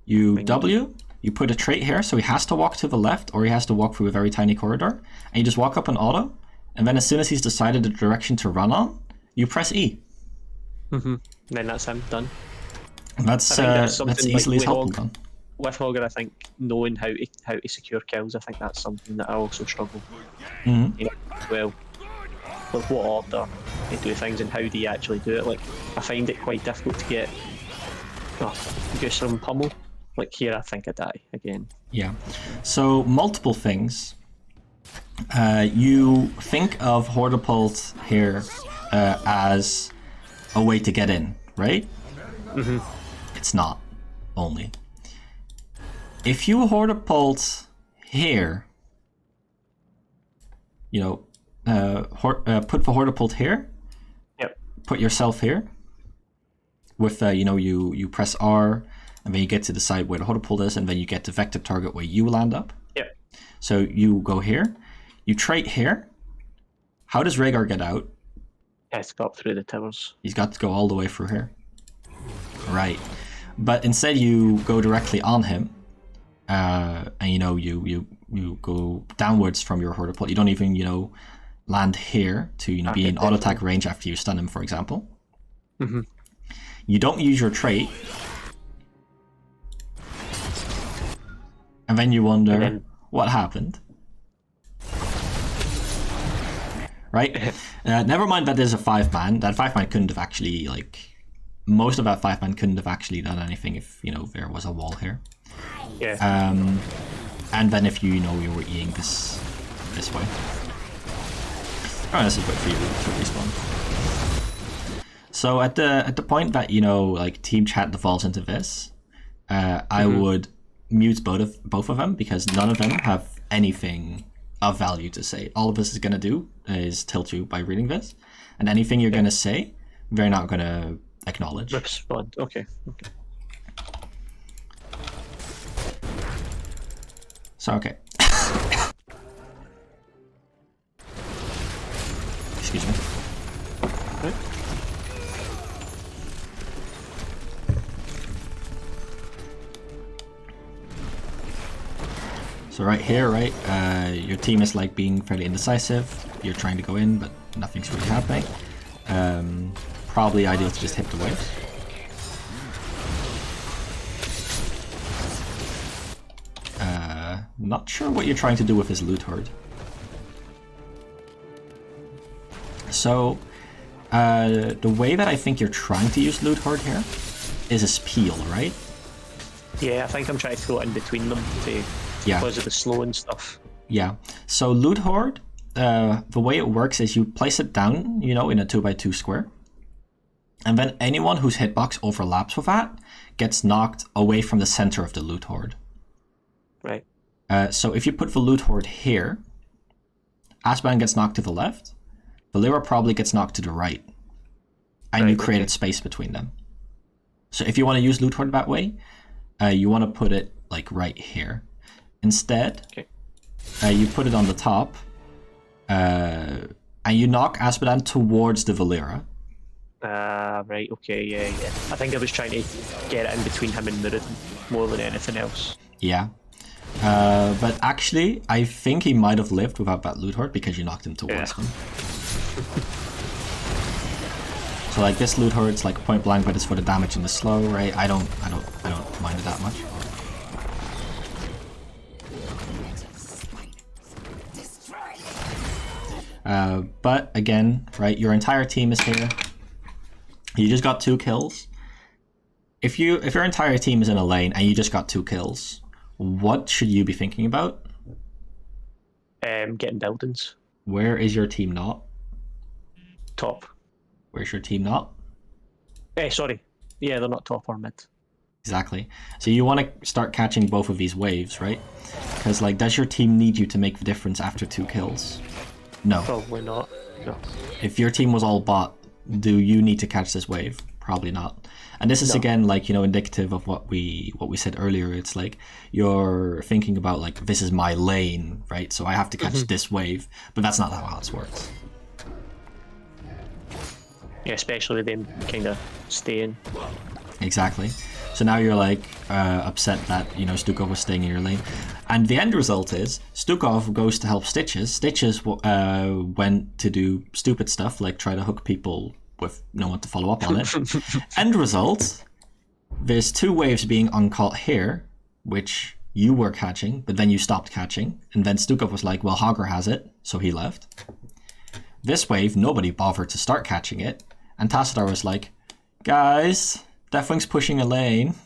You W. You put a trait here, so he has to walk to the left, or he has to walk through a very tiny corridor. And you just walk up on auto. And then as soon as he's decided the direction to run on, you press E. Then that's him done. That's easily as helpful done. With Hogger, I think knowing how to secure kills, I think that's something that I also struggle as well. Like what order they do things and how do you actually do it. Like I find it quite difficult to get some pummel. Like here, I think I die again. Yeah. So multiple things. You think of Hortipult here as a way to get in, right? It's not only. If you Hortipult here, you know, put the Hortipult here. Yep. Put yourself here. With you know, you press R, and then you get to the side where the Hortipult is, and then you get the vector target where you land up. Yep. So you go here, you trait here. How does Rhaegar get out? He has to go up through the towers. He's got to go all the way through here. Right. But instead you go directly on him. And you know, you go downwards from your Hortipult. You don't even, you know, land here to, you know, be in auto attack range after you stun him, for example. You don't use your trait. And then you wonder what happened. Right? Never mind that there's a 5-man. That 5-man couldn't have actually, like... Most of that 5-man couldn't have actually done anything if, you know, there was a wall here. Yeah. And then if you know you were eating this way. Oh, this is wait for you to respawn. So at the point that, you know, like team chat devolves into this, I would mute both of them because none of them have anything of value to say. All of this is gonna do is tilt you by reading this, and anything you're gonna say, they're not gonna acknowledge. Respond. Okay. So okay. So right here, right, your team is like being fairly indecisive. You're trying to go in, but nothing's really happening. Probably ideal to just hit the waves. Not sure what you're trying to do with his loot horde. So, the way that I think you're trying to use loot horde here is a peel, right? Yeah, I think I'm trying to throw it in between them because of the slow and stuff. Yeah. So loot horde, the way it works is you place it down, you know, in a 2x2 square. And then anyone whose hitbox overlaps with that gets knocked away from the center of the loot horde. Right. So if you put the loot horde here, Asban gets knocked to the left, Valera probably gets knocked to the right. And you created space between them. So if you want to use loot horde that way, you want to put it like right here. Instead, you put it on the top, and you knock Asbadan towards the Valera. Right, okay, yeah. I think I was trying to get it in between him and Muradin more than anything else. Yeah. But actually, I think he might have lived without that loot horde because you knocked him towards him. So like this loot horde's like point blank, but it's for the damage and the slow, right? I don't mind it that much. But again, right, your entire team is here. You just got 2 kills. If your entire team is in a lane and you just got 2 kills, what should you be thinking about? Getting buildings. Where is your team not? Top. Where's your team not? Sorry. Yeah, they're not top or mid. Exactly. So you want to start catching both of these waves, right? Because like, does your team need you to make the difference after 2 kills? No. Probably not. No. If your team was all bot, do you need to catch this wave? Probably not. And this is again, like, you know, indicative of what we said earlier. It's like you're thinking about like, this is my lane, right? So I have to catch this wave, but that's not how this works. Yeah, especially with them kind of staying. Exactly. So now you're like upset that, you know, Stukov was staying in your lane. And the end result is Stukov goes to help Stitches. Stitches went to do stupid stuff like try to hook people with no one to follow up on it. End result, there's 2 waves being uncaught here, which you were catching, but then you stopped catching. And then Stukov was like, well, Hogger has it, so he left. This wave, nobody bothered to start catching it. And Tassadar was like, guys, Deathwing's pushing a lane.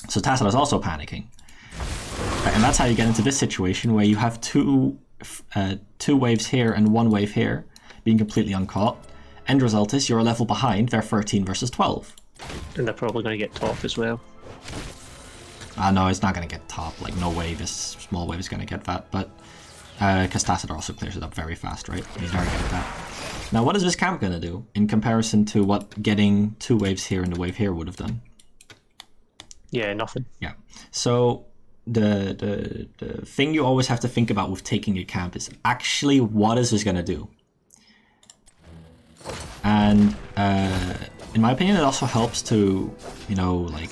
So Tassadar's also panicking. And that's how you get into this situation where you have two waves here and 1 wave here being completely uncaught. End result is you're a level behind, they're 13 versus 12. And they're probably going to get top as well. No, it's not going to get top. Like, no wave, this small wave is going to get that. But, because Tassadar also clears it up very fast, right? He's very good at that. Now, what is this camp going to do in comparison to what getting 2 waves here and the wave here would have done? Yeah, nothing. Yeah. So the thing you always have to think about with taking a camp is actually what is this going to do? And in my opinion, it also helps to, you know, like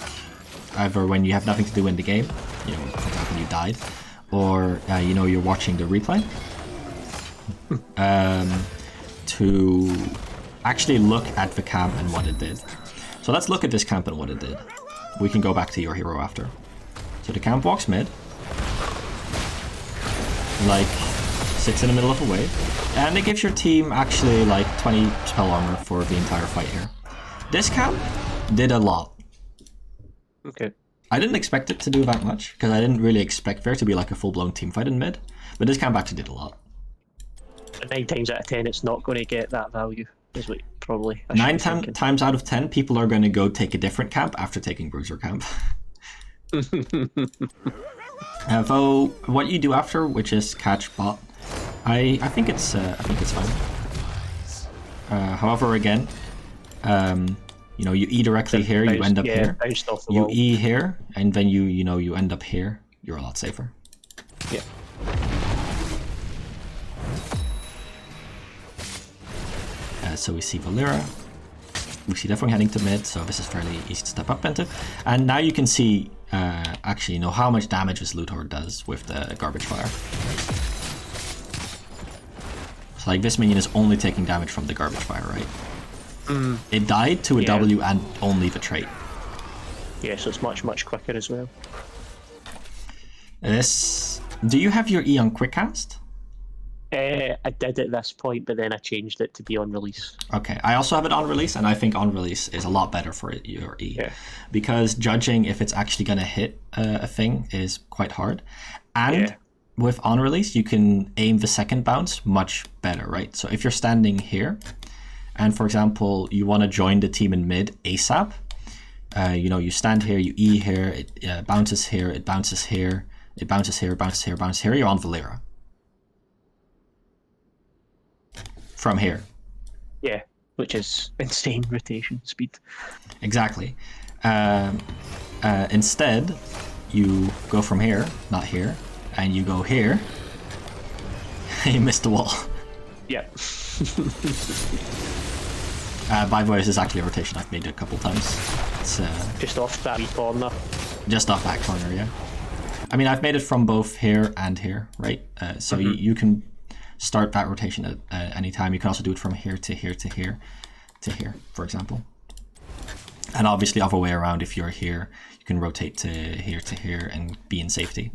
either when you have nothing to do in the game, you know, for example, you died, or you know, you're watching the replay, to actually look at the camp and what it did. So let's look at this camp and what it did. We can go back to your hero after. So the camp walks mid, like sits in the middle of a wave, and it gives your team actually like 20 spell armor for the entire fight here. This camp did a lot. Okay. I didn't expect it to do that much, because I didn't really expect there to be like a full-blown team fight in mid, but this camp actually did a lot. 9 times out of 10, it's not going to get that value, is what probably. 9 times out of 10, people are going to go take a different camp after taking Bruiser camp. Though what you do after, which is catch bot, I think it's fine. However, again, you know, you E directly here, you end up here. You E here, and then you end up here. You're a lot safer. Yeah. So we see Valera. We see Deathwing heading to mid, so this is fairly easy to step up into. And now you can see actually, how much damage this Luthor does with the Garbage Fire. So like this minion is only taking damage from the Garbage Fire, right? It died to a W and only the trait. Yeah, so it's much, much quicker as well. Do you have your E on Quick Cast? I did at this point, but then I changed it to be on release. Okay, I also have it on release, and I think on release is a lot better for your E. Yeah. Because judging if it's actually going to hit a thing is quite hard. And with on release, you can aim the second bounce much better, right? So if you're standing here, and for example, you want to join the team in mid ASAP, you stand here, you E here, it bounces here, it bounces here, it bounces here, bounces here, bounces here, you're on Valera. From here. Yeah, which is insane rotation speed. Exactly. Instead, you go from here, not here, and you go here. You missed the wall. Yeah. By the way, this is actually a rotation I've made a couple times. It's just off that wee corner. Just off that corner, yeah. I mean, I've made it from both here and here, right? So you can start that rotation at any time. You can also do it from here to here to here to here, for example. And obviously, other way around, if you're here, you can rotate to here and be in safety.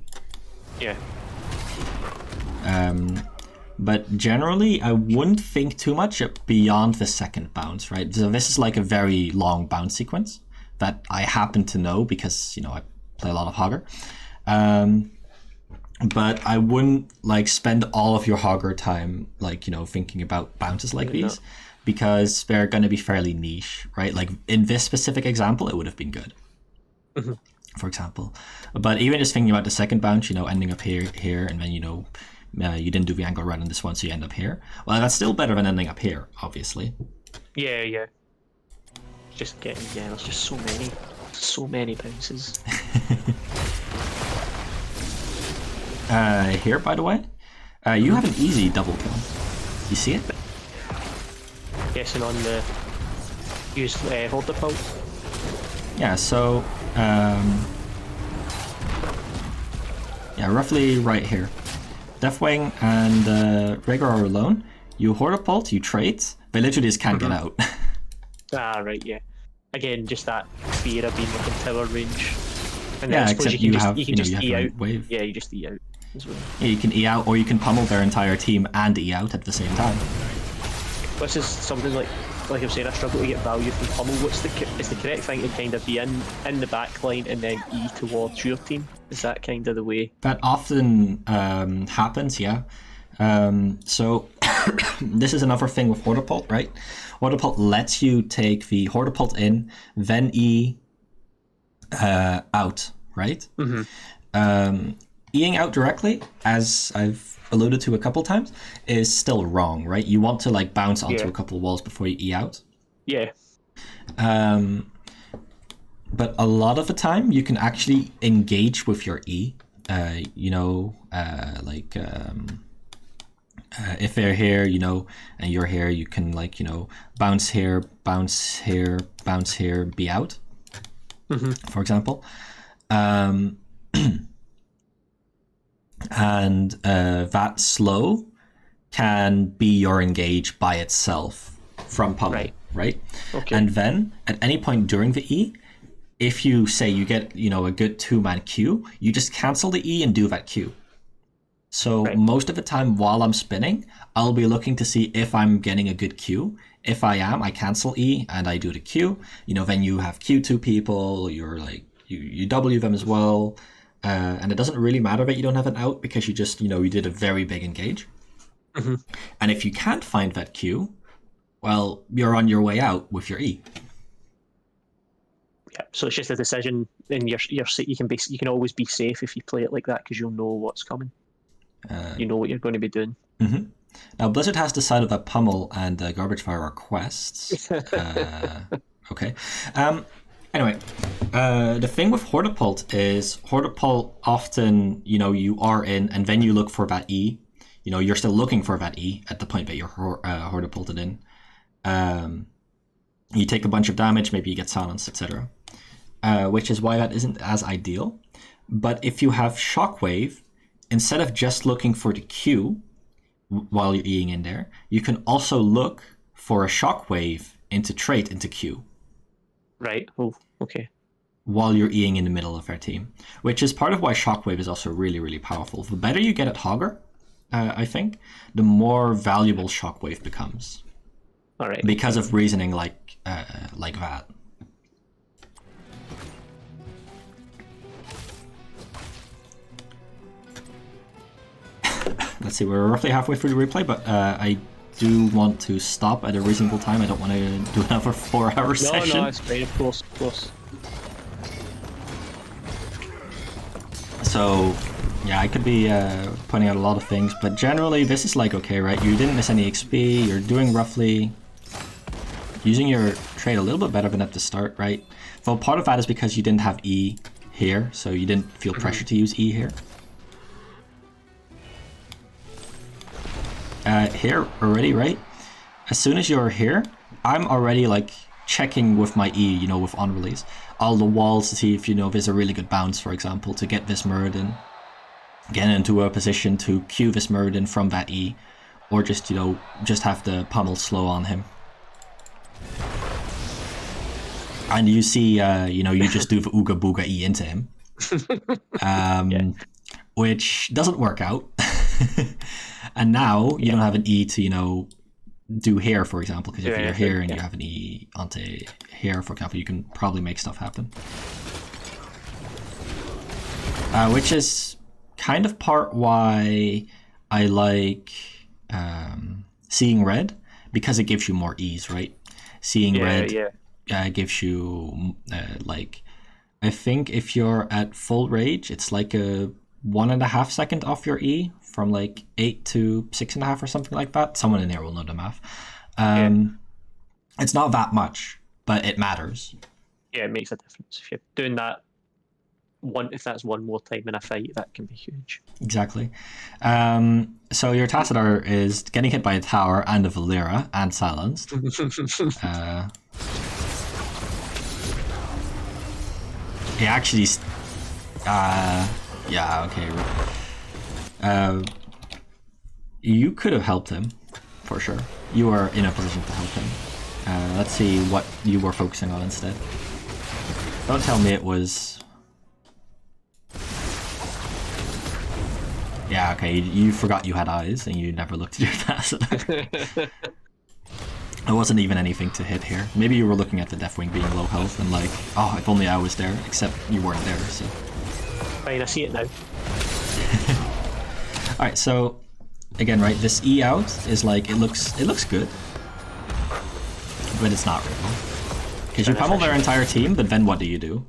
Yeah. But generally, I wouldn't think too much beyond the second bounce, right? So this is like a very long bounce sequence that I happen to know because, I play a lot of Hogger. But I wouldn't spend all of your Hogger time thinking about bounces like these because they're going to be fairly niche, right? Like in this specific example, it would have been good, for example. But even just thinking about the second bounce, ending up here, and then you didn't do the angle right on this one, so you end up here. Well, that's still better than ending up here, obviously. Yeah. Just getting there's just so many bounces. Here, by the way, you have an easy double kill. You see it? Guessing on the use hold the pult. Yeah. So, roughly right here. Deathwing and Rigor are alone. You Hortapult, you trait. They literally just can't get out. Right. Yeah. Again, just that fear of being within tower range. And yeah, then I except suppose you can have just E out. Wave. Yeah, you just E out as well. Yeah, you can E out, or you can pummel their entire team and E out at the same time. This is something like I'm saying, I struggle to get value from pummel. Is the correct thing to kind of be in the back line and then E towards your team? Is that kind of the way? That often happens, yeah. So this is another thing with Hortapult, right? Hortapult lets you take the Hortapult in, then E out, right? Eing out directly, as I've alluded to a couple times, is still wrong, right? You want to bounce onto a couple of walls before you E out. Yeah. But a lot of the time, you can actually engage with your E. If they're here, and you're here, you can bounce here, bounce here, bounce here, be out. For example. And that slow can be your engage by itself from pummel, right? Okay. And then at any point during the E, if you say you get a good 2-man Q, you just cancel the E and do that Q. So most of the time while I'm spinning, I'll be looking to see if I'm getting a good Q. If I am, I cancel E and I do the Q. Then you have Q2 people, you're you W them as well. And it doesn't really matter that you don't have an out because you just, you did a very big engage. And if you can't find that Q, well, you're on your way out with your E. Yeah, so it's just a decision, and you can always be safe if you play it like that because you'll know what's coming. You know what you're going to be doing. Now, Blizzard has decided that Pummel and Garbage Fire are quests. Okay. Anyway, the thing with Hortapult is Hortapult often, you are in, and then you look for that E. You're still looking for that E at the point that you're Hortapulted in. You take a bunch of damage, maybe you get silenced, etc. Which is why that isn't as ideal. But if you have Shockwave, instead of just looking for the Q while you're Eing in there, you can also look for a Shockwave into trait into Q. Right. Oh, okay. While you're Eing in the middle of their team, which is part of why Shockwave is also really, really powerful. The better you get at Hogger, I think, the more valuable Shockwave becomes. All right. Because of reasoning like that. Let's see, we're roughly halfway through the replay, but I do want to stop at a reasonable time. I don't want to do another 4-hour session. No, it's great. Of course. So, yeah, I could be pointing out a lot of things, but generally this is like okay, right? You didn't miss any XP, you're doing roughly... using your trade a little bit better than at the start, right? Well, part of that is because you didn't have E here, so you didn't feel pressure to use E here. Here already, right? As soon as you're here, I'm already like checking with my E, you know, with on release, all the walls to see if, you know, there's a really good bounce, for example, to get this Muradin, get into a position to Q this Muradin from that E, or just, you know, just have the pummel slow on him. And you see, you know, you just do the Ooga Booga E into him, which doesn't work out. And now you don't have an E to, you know, do here, for example, because if you're here and you have an E onto here, for example, you can probably make stuff happen. Which is kind of part why I like Seeing Red, because it gives you more E's, right? Seeing Red gives you, like, I think if you're at full rage, it's like a 1.5 second off your E, from like 8 to 6.5 or something like that. Someone in here will know the math. It's not that much, but it matters. Yeah, it makes a difference. If you're doing that if that's one more time in a fight, that can be huge. Exactly. So your Tassadar is getting hit by a tower and a Valera and silenced. He actually... yeah, okay. You could have helped him, for sure. You are in a position to help him. Let's see what you were focusing on instead. Don't tell me it was... Yeah, okay, you forgot you had eyes and you never looked at your Tassadar. There wasn't even anything to hit here. Maybe you were looking at the Deathwing being low health and like, oh, if only I was there, except you weren't there, so... Fine, I see it now. Alright, so again, right, this E out is like, it looks good, but it's not real. Because you pummel their entire team, but then what do?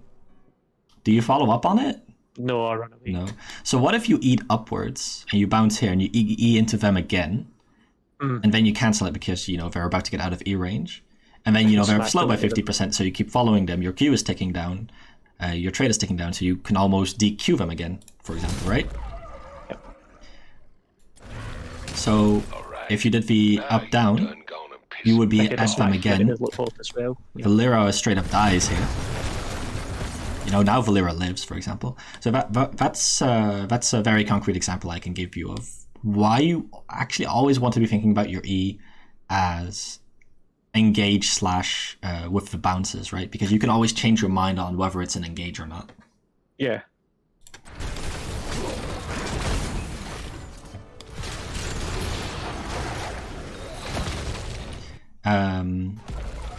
Do you follow up on it? No, I run away. No. So what if you eat upwards and you bounce here and you E into them again, and then you cancel it because, you know, they're about to get out of E range, and then, you know, they're slow by 50%, so you keep following them, your Q is ticking down, your trade is ticking down, so you can almost DQ them again, for example, right? Yep. So if you did the up-down, you would be at them again. Valera straight up dies here. You know, now Valera lives, for example. So that's a very concrete example I can give you of why you actually always want to be thinking about your E as engage slash with the bounces, right? Because you can always change your mind on whether it's an engage or not. Yeah.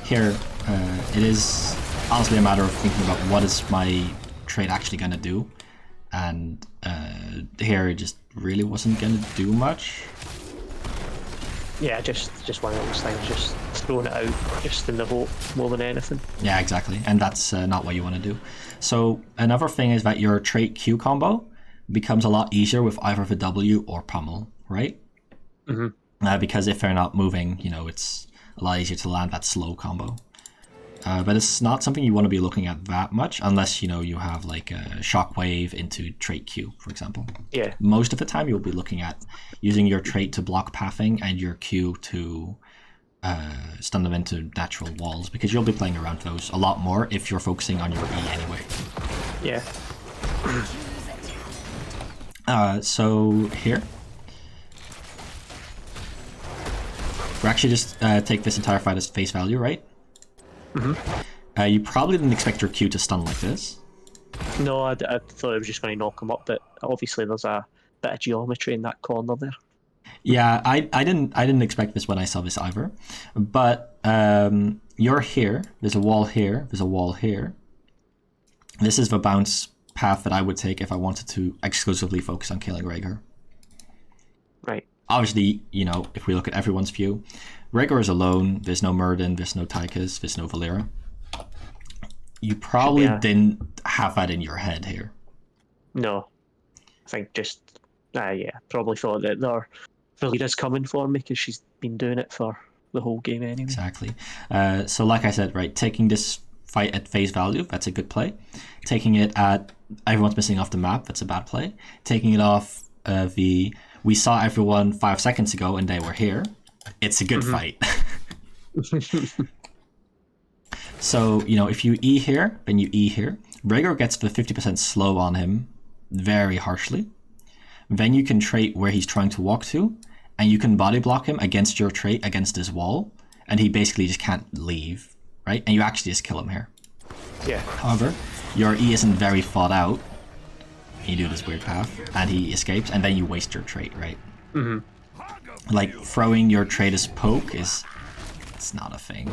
Here, it is honestly a matter of thinking about what is my trade actually going to do, and here it just really wasn't going to do much. Yeah, just one of those things, just throwing it out, just in the hope more than anything. Yeah, exactly, and that's not what you want to do. So another thing is that your trait Q combo becomes a lot easier with either the W or pummel, right? Mm-hmm. Because if they're not moving, you know, it's a lot easier to land that slow combo. But it's not something you want to be looking at that much unless, you know, you have like a shockwave into trait Q, for example. Yeah. Most of the time you'll be looking at using your trait to block pathing and your Q to stun them into natural walls, because you'll be playing around those a lot more if you're focusing on your E anyway. Yeah. So here, we're actually just take this entire fight as face value, right? Mm-hmm. You probably didn't expect your Q to stun like this. No, I thought it was just going to knock him up, but obviously there's a bit of geometry in that corner there. Yeah, I didn't expect this when I saw this either. But you're here. There's a wall here. There's a wall here. This is the bounce path that I would take if I wanted to exclusively focus on killing Rhaegar. Right. Obviously, you know, if we look at everyone's view, Rhaegar is alone. There's no Myrddin, there's no Tychus, there's no Valyra. You probably didn't have that in your head here. No. I think just, probably thought that Valyra's coming for me because she's been doing it for the whole game anyway. Exactly. So like I said, right, taking this fight at face value, that's a good play. Taking it at everyone's missing off the map, that's a bad play. Taking it off we saw everyone 5 seconds ago and they were here, it's a good fight. So, you know, if you E here, then you E here. Rhaegar gets the 50% slow on him very harshly. Then you can trait where he's trying to walk to, and you can body block him against your trait, against his wall, and he basically just can't leave, right? And you actually just kill him here. Yeah. However, your E isn't very thought out. You do this weird path, and he escapes, and then you waste your trait, right? Mm-hmm. Like, throwing your trait as poke it's not a thing.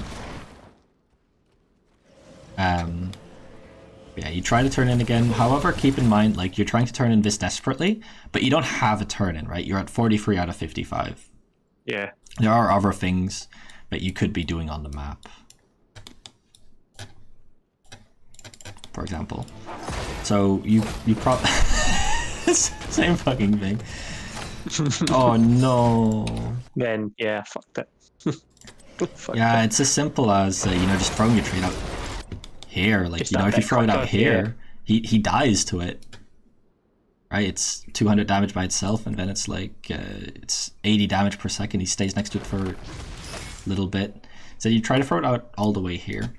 Yeah, you try to turn in again. However, keep in mind, like, you're trying to turn in this desperately, but you don't have a turn in, right? You're at 43 out of 55. Yeah. There are other things that you could be doing on the map. For example. So, you probably... Same fucking thing. Oh, no. Then, yeah, fucked it. Yeah, it's as simple as, you know, just throwing your trait out here. Like, just, you know, if you throw it out here, he dies to it. Right? It's 200 damage by itself, and then it's like, it's 80 damage per second. He stays next to it for a little bit. So you try to throw it out all the way here.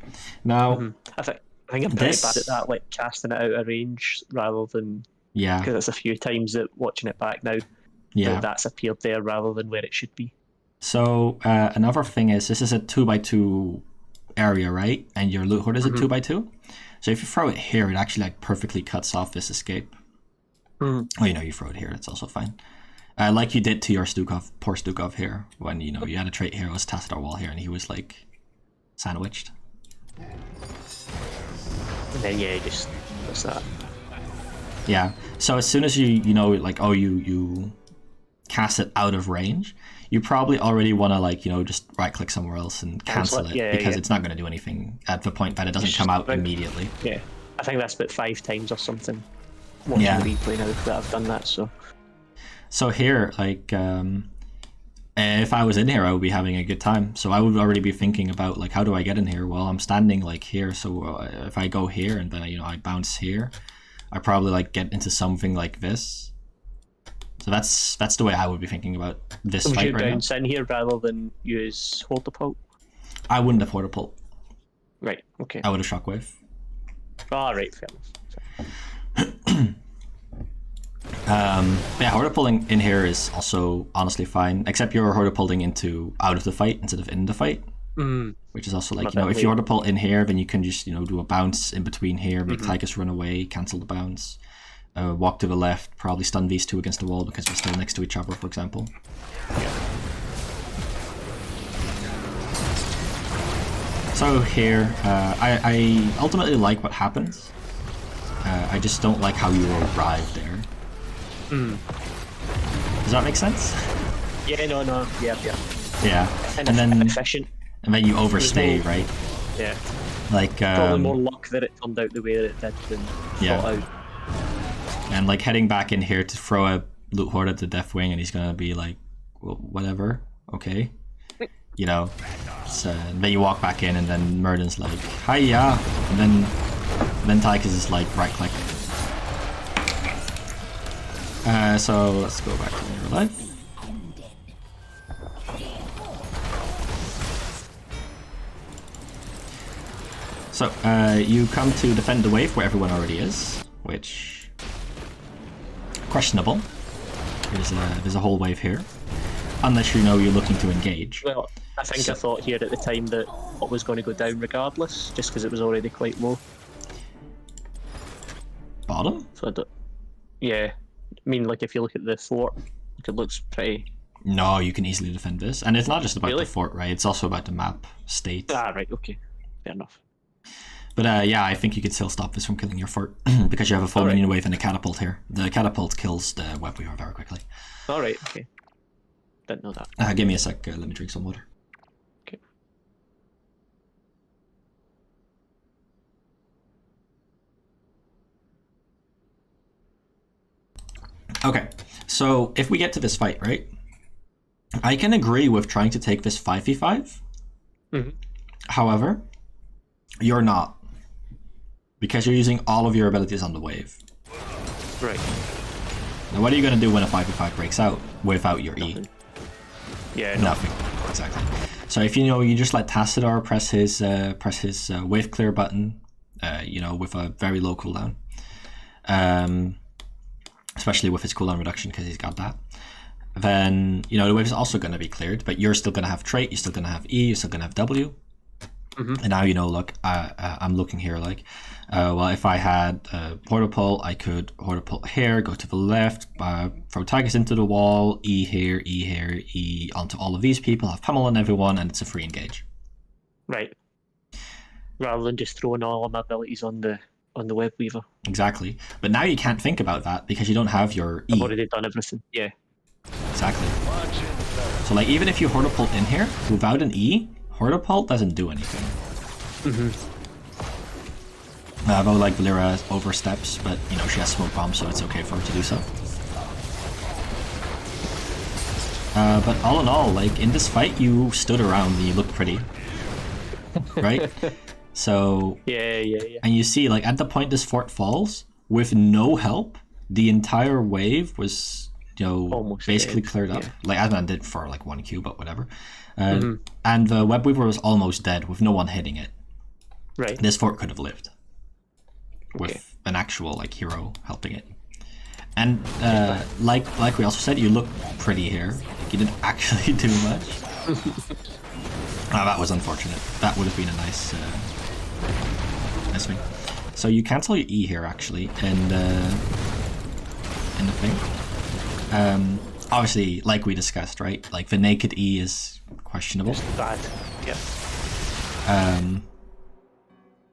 Now, I think I'm pretty bad at that, like, casting it out of range rather than... Yeah. Because it's a few times that watching it back now, that's appeared there rather than where it should be. So, another thing is, this is a 2x2 area, right? And your loot hoard is a 2x2. So if you throw it here, it actually like perfectly cuts off this escape. Oh, you know, you throw it here, that's also fine. Like you did to your Stukov, poor Stukov here, when, you know, you had a trait here, it was Tassadar Wall here, and he was like sandwiched. And then just that's that. Yeah. So as soon as you know, like, oh, you cast it out of range, you probably already want to, like, you know, just right click somewhere else and cancel it, because it's not going to do anything at the point that it doesn't come out immediately. Yeah, I think that's about 5 times or something. Watching the replay now that I've done that. So here, like, if I was in here, I would be having a good time. So I would already be thinking about, like, how do I get in here? Well, I'm standing like here, so if I go here and then, you know, I bounce here, I probably like get into something like this. So that's the way I would be thinking about this fight right now. Would you bounce in here rather than use Hortapult? I wouldn't have Hortapult. Right, okay. I would have Shockwave. Ah, right, fair enough. Yeah, Hortapulting in here is also honestly fine, except you're Hortapulting out of the fight instead of in the fight. Which is also like, you know, if you Hortapult in here, then you can just, you know, do a bounce in between here, make Tychus run away, cancel the bounce. Walk to the left, probably stun these two against the wall because we're still next to each other, for example. Yeah. So here, I ultimately like what happens. I just don't like how you arrive there. Does that make sense? Yeah, no, yeah. Yeah, and then efficient. And then you overstay, right? Yeah. Like, probably more luck that it turned out the way that it did than thought out. And like heading back in here to throw a loot hoard at the Deathwing, and he's gonna be like, well, whatever, okay, you know. So then you walk back in, and then Myrddin's like, hiya, and then Tychus is like right click. So let's go back to your life. So you come to defend the wave where everyone already is, which questionable. There's a whole wave here. Unless you know you're looking to engage. Well, I think I thought here at the time that it was going to go down regardless, just because it was already quite low. Bottom? So I don't... Yeah. I mean, like, if you look at the fort, it looks pretty... No, you can easily defend this. And it's not just about Really? the fort, right? It's also about the map state. Ah, right, okay. Fair enough. But yeah, I think you could still stop this from killing your fort because you have a full minion wave and a catapult here. The catapult kills the web weaver very quickly. Alright, okay. Didn't know that. Give me a sec, let me drink some water. Okay. Okay, so if we get to this fight, right? I can agree with trying to take this 5v5. Mm-hmm. However, you're not. Because you're using all of your abilities on the wave. Right. Now what are you going to do when a 5v5 breaks out without your E? Yeah, Nothing. Exactly. So if you just let Tassadar press his wave clear button, with a very low cooldown, especially with his cooldown reduction because he's got that, then the wave is also going to be cleared, but you're still going to have trait, you're still going to have E, you're still going to have W. Mm-hmm. And now look, I'm looking here like, well, if I had Hortipult, I could Hortipult here, go to the left, throw Tigers into the wall, E here, E onto all of these people, have pummel on everyone, and it's a free engage. Right. Rather than just throwing all of my abilities on the web weaver. Exactly. But now you can't think about that because you don't have your E. I've already done everything. Yeah. Exactly. So like even if you Hortipult in here without an E, Hortipult doesn't do anything. Mm-hmm. But like Valera oversteps, but she has smoke bomb, so it's okay for her to do so. But all in all, like in this fight, you stood around and you looked pretty, right? So yeah. And you see, like at the point this fort falls, with no help, the entire wave was almost basically dead. cleared up. Yeah. Like Adman did for like 1 Q, but whatever. And the web weaver was almost dead with no one hitting it. Right. This fort could have lived with an actual like hero helping it. And like we also said, you look pretty here. Like, you didn't actually do much. That was unfortunate. That would have been a nice thing. So you cancel your E here actually in the thing. Obviously, like we discussed, right? Like the naked E is questionable. It's bad. Yeah.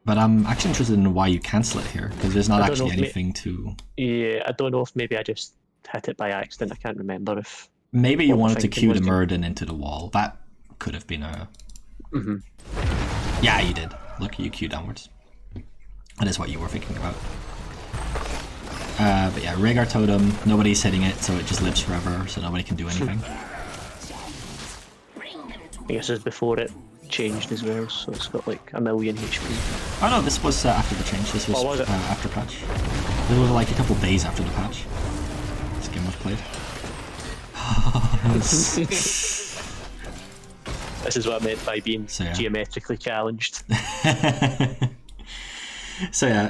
But I'm actually interested in why you cancel it here, because there's not actually anything to... Yeah, I don't know if maybe I just hit it by accident. I can't remember if... Maybe you wanted to cue the Murden into the wall. That could have been a... Mm-hmm. Yeah, you did. Look, you queue downwards. That is what you were thinking about. But yeah, Rhaegar Totem, nobody's hitting it, so it just lives forever, so nobody can do anything. I guess it's before it changed as well, so it's got like 1,000,000 HP. Oh no, this was after the change. This was, after patch. This was like a couple days after the patch. This game was played. This is what I meant by being geometrically challenged. So yeah,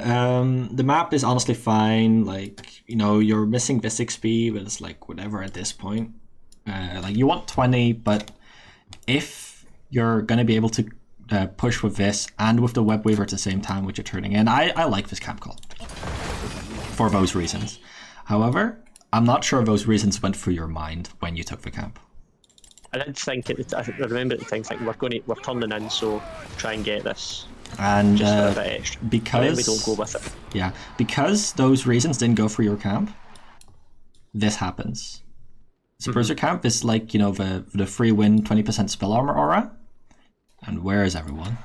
the map is honestly fine. Like, you're missing this XP, but it's like whatever at this point. Like you want 20, but if you're going to be able to push with this and with the web weaver at the same time, which you're turning in, I like this camp call for those reasons. However, I'm not sure those reasons went through your mind when you took the camp. I didn't think it. I remember at the time thinking we're turning in, so try and get this. And just for a bit extra. Because we don't go with it. Yeah, because those reasons didn't go for your camp, this happens. So Berserk camp is like, the free win 20% spell armor aura. And where is everyone?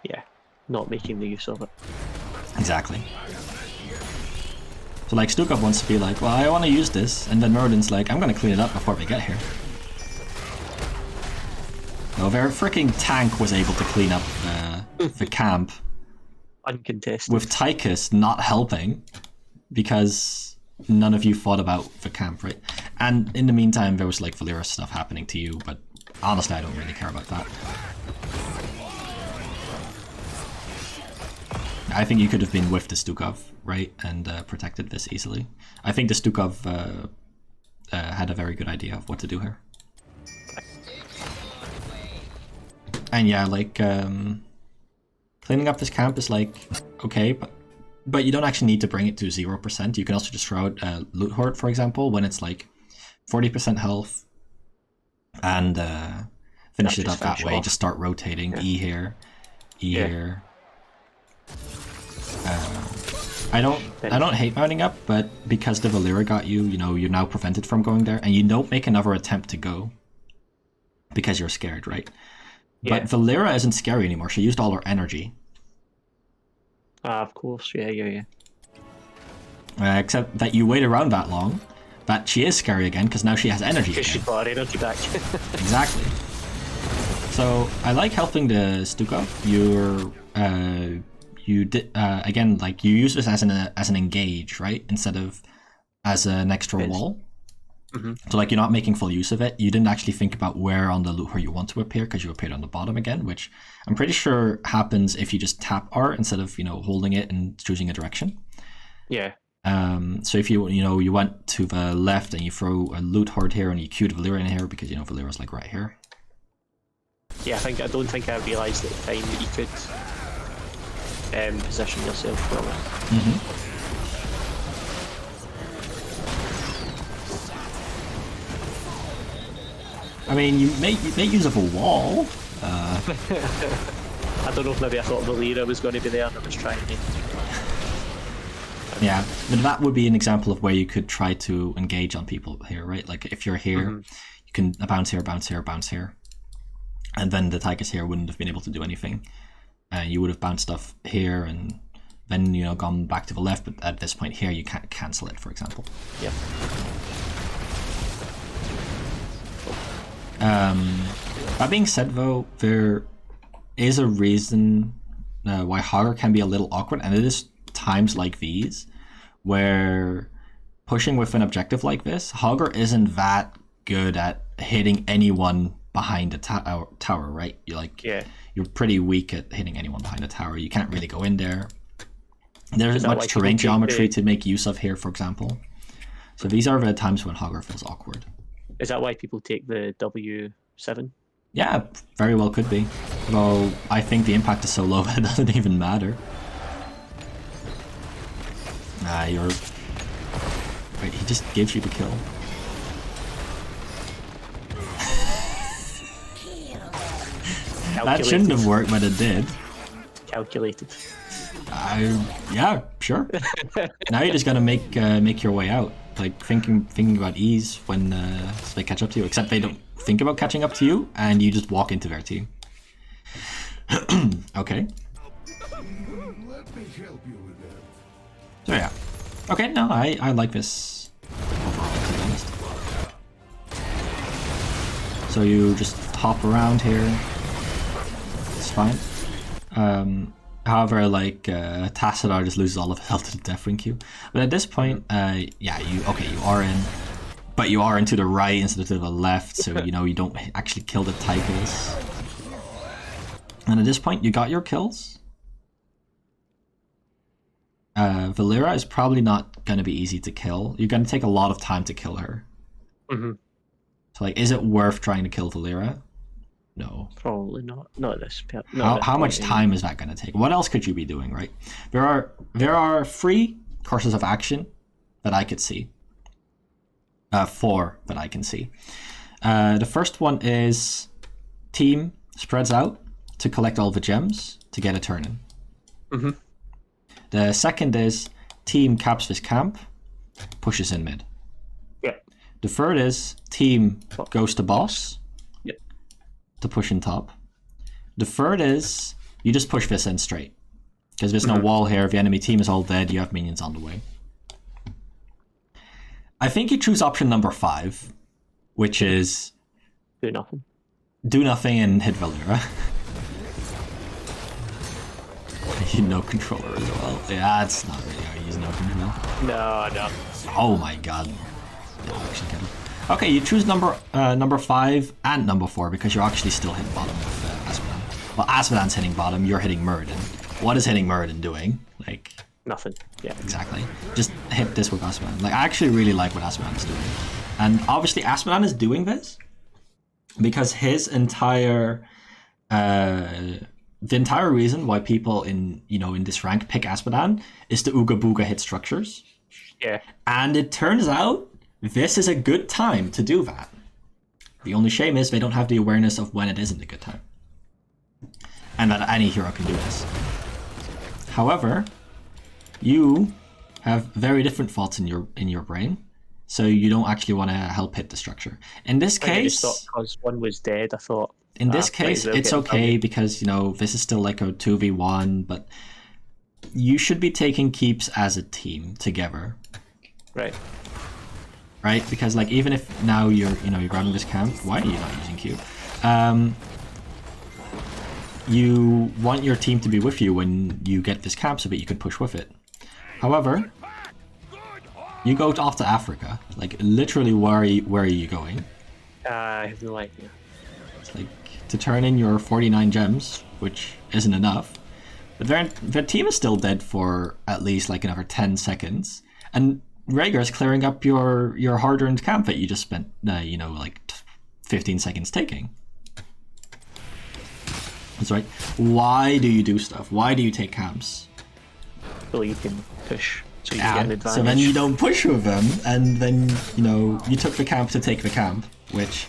Yeah, not making the use of it. Exactly. So like Stukov wants to be like, well, I want to use this, and then Murden's like, I'm going to clean it up before we get here. No, their freaking tank was able to clean up the camp. Uncontested. With Tychus not helping, because none of you thought about the camp, right? And in the meantime, there was like Valera stuff happening to you, but honestly, I don't really care about that. I think you could have been with the Stukov, right, and protected this easily. I think the Stukov had a very good idea of what to do here. And yeah, like cleaning up this camp is like okay, but you don't actually need to bring it to 0%. You can also just throw out Loot Horde, for example, when it's like 40% health, and finish it up that way. Just start rotating. E here, E here. I don't hate mounting up, but because the Valera got you, you know, you're now prevented from going there, and you don't make another attempt to go because you're scared, right? Yeah. But Valera isn't scary anymore. She used all her energy. Of course, yeah. Except that you wait around that long, that she is scary again because now she has energy. Because she's got her energy back. Exactly. So I like helping the Stukov. You did again, like you use this as an engage, right, instead of as an extra wall. So like you're not making full use of it. You didn't actually think about where on the loot where you want to appear because you appeared on the bottom again, which I'm pretty sure happens if you just tap R instead of, you know, holding it and choosing a direction. Yeah. So if you went to the left and you throw a loot horde here and you queued Valera in here because, you know, Valera's like right here. Yeah, I don't think I realised at the time that you could position yourself well. I mean, you make use of a wall. I don't know if maybe I thought Valera was going to be there and I was trying to. Yeah, but that would be an example of where you could try to engage on people here, right? Like if you're here, you can bounce here, bounce here, bounce here. And then the Tigers here wouldn't have been able to do anything. You would have bounced stuff here and then, you know, gone back to the left, but at this point here you can't cancel it, for example. Yeah. That being said, though, there is a reason why Hogger can be a little awkward, and it is times like these where pushing with an objective like this, Hogger isn't that good at hitting anyone behind a tower, right? You're pretty weak at hitting anyone behind a tower. You can't really go in there. There's much terrain geometry to make use of here, for example. So these are the times when Hogger feels awkward. Is that why people take the W7? Yeah, very well could be. Though I think the impact is so low that it doesn't even matter. Nah, you're... Wait, he just gives you the kill. That shouldn't have worked, but it did. Calculated. Yeah, sure. Now you're just gonna make your way out, like thinking about ease when they catch up to you. Except they don't think about catching up to you, and you just walk into their team. Okay. So yeah. Okay, no, I like this overall, to be honest. So you just hop around here. It's fine. However, like Tassadar just loses all of his health to the Death Ring Q. But at this point, yeah, you are in, but you are into the right instead of to the left, so you know you don't actually kill the Tigers. And at this point, you got your kills. Valera is probably not going to be easy to kill. You're going to take a lot of time to kill her. So, like, is it worth trying to kill Valera? No. Probably not. Not this. How much time is that going to take? What else could you be doing, right? There are 3 courses of action that I could see. 4 that I can see. The first one is team spreads out to collect all the gems to get a turn in. The second is team caps this camp, pushes in mid. Yeah. The third is team goes to boss. Yep. To push in top. The third is you just push this in straight. Because there's no wall here. If the enemy team is all dead, you have minions on the way. I think you choose option number 5, which is do nothing. Do nothing and hit Valera. No controller as well. Yeah, it's not really how you use no control. No. Oh my god. No, okay, you choose number 5 and number 4 because you're actually still hitting bottom with Asmodan. Well, Asmodan's hitting bottom, you're hitting Muradin. what is hitting Muradin doing? Like, Nothing. Yeah. exactly. Just hit this with Asmodan. Like, I actually really like what Asmodan is doing. And obviously Asmodan is doing this because his entire the entire reason why people in this rank pick Asmodan is to Ooga Booga hit structures. Yeah. And it turns out this is a good time to do that. The only shame is they don't have the awareness of when it isn't a good time. And that any hero can do this. However, you have very different thoughts in your brain, so you don't actually want to help hit the structure. In this case, because one was dead, I thought. In this case, it's okay because this is still like a 2v1, but you should be taking keeps as a team together. Right. Right? Because like even if now you're grabbing this camp, why are you not using Q? You want your team to be with you when you get this camp so that you can push with it. However, you go off to Africa. Like literally, where are you going? I have no idea. It's like to turn in your 49 gems, which isn't enough. But their team is still dead for at least like another 10 seconds, and Rhaegar's clearing up your hard-earned camp that you just spent, like 15 seconds taking. That's right. Why do you do stuff? Why do you take camps? So you can push. So you get an advantage. So then you don't push with them, and then you took the camp to take the camp, which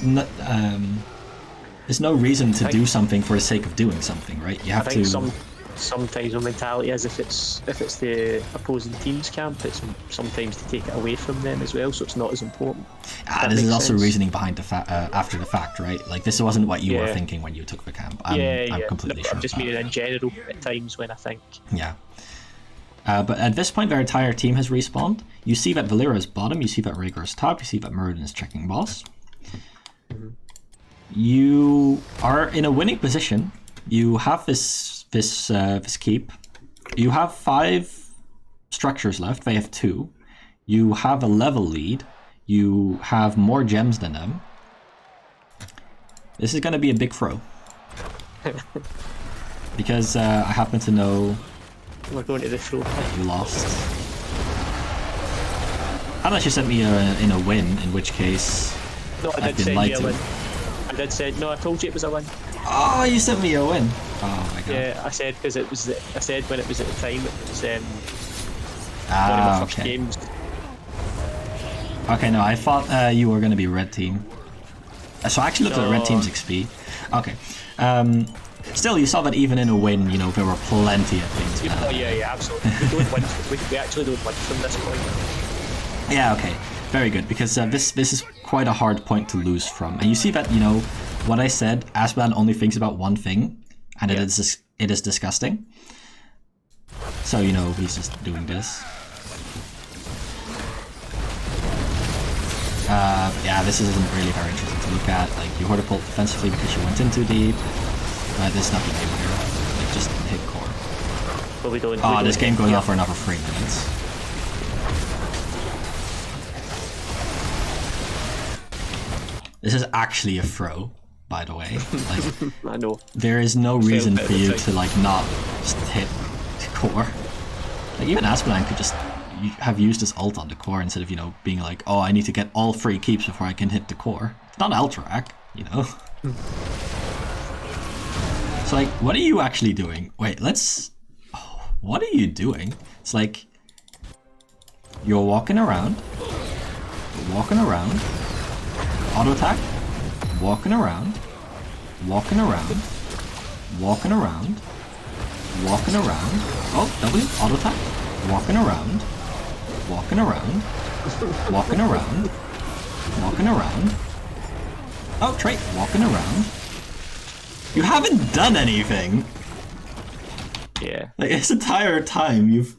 there's no reason to do something for the sake of doing something, right? You have to. Sometimes the mentality is if it's the opposing team's camp, it's sometimes to take it away from them as well, so it's not as important. This is also reasoning behind the after the fact, right? Like this wasn't what you were thinking when you took the camp. I'm completely sure. I'm just meaning in general at times when I think. Yeah. But at this point, their entire team has respawned. You see that Valera is bottom. You see that Rhaegar is top. You see that Muradin is checking boss. Mm-hmm. You are in a winning position. You have this keep. You have 5 structures left. They have 2. You have a level lead. You have more gems than them. This is going to be a big throw. Because I happen to know we're going to the throw. You lost. Unless you sent me in a win, in which case no, I did send you a win. I did say no. I told you it was a win. Oh, you sent me a win. Oh my god. Yeah, I said because it was. I said when it was at the time it was one of my first games. Okay, no, I thought you were going to be red team. So I actually looked at red team's XP. Okay. Still, you saw that even in a win, there were plenty of things. Oh yeah, absolutely. We actually don't win from this point. Yeah, okay. Very good, because this is quite a hard point to lose from. And you see that, what I said, Asmodan only thinks about one thing, and it is disgusting. So, he's just doing this. Yeah, this isn't really very interesting to look at. Like, you horde a pult defensively because you went in too deep. There's nothing new here. Like, just hit core. But we don't. This game going on for another 3 minutes. This is actually a throw, by the way. Like, I know. There is no reason for you to like not just hit core. Like even Asmodan could just have used his ult on the core instead of being like, oh, I need to get all 3 keeps before I can hit the core. It's not Alterac, So like, what are you actually doing? Wait, what are you doing? It's like you're walking around, auto attack, walking around, oh, W, auto attack, walking around, oh, trait, walking around. You haven't done anything. Yeah. Like this entire time you've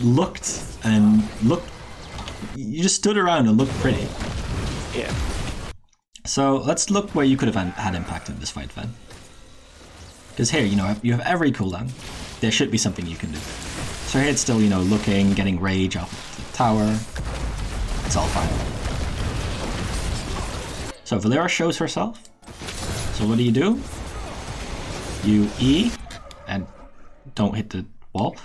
looked. You just stood around and looked pretty. Yeah. So let's look where you could have had impact in this fight then. Because here, you have every cooldown. There should be something you can do. So here it's still, looking, getting rage off the tower. It's all fine. So Valera shows herself. So what do? You E and don't hit the wall.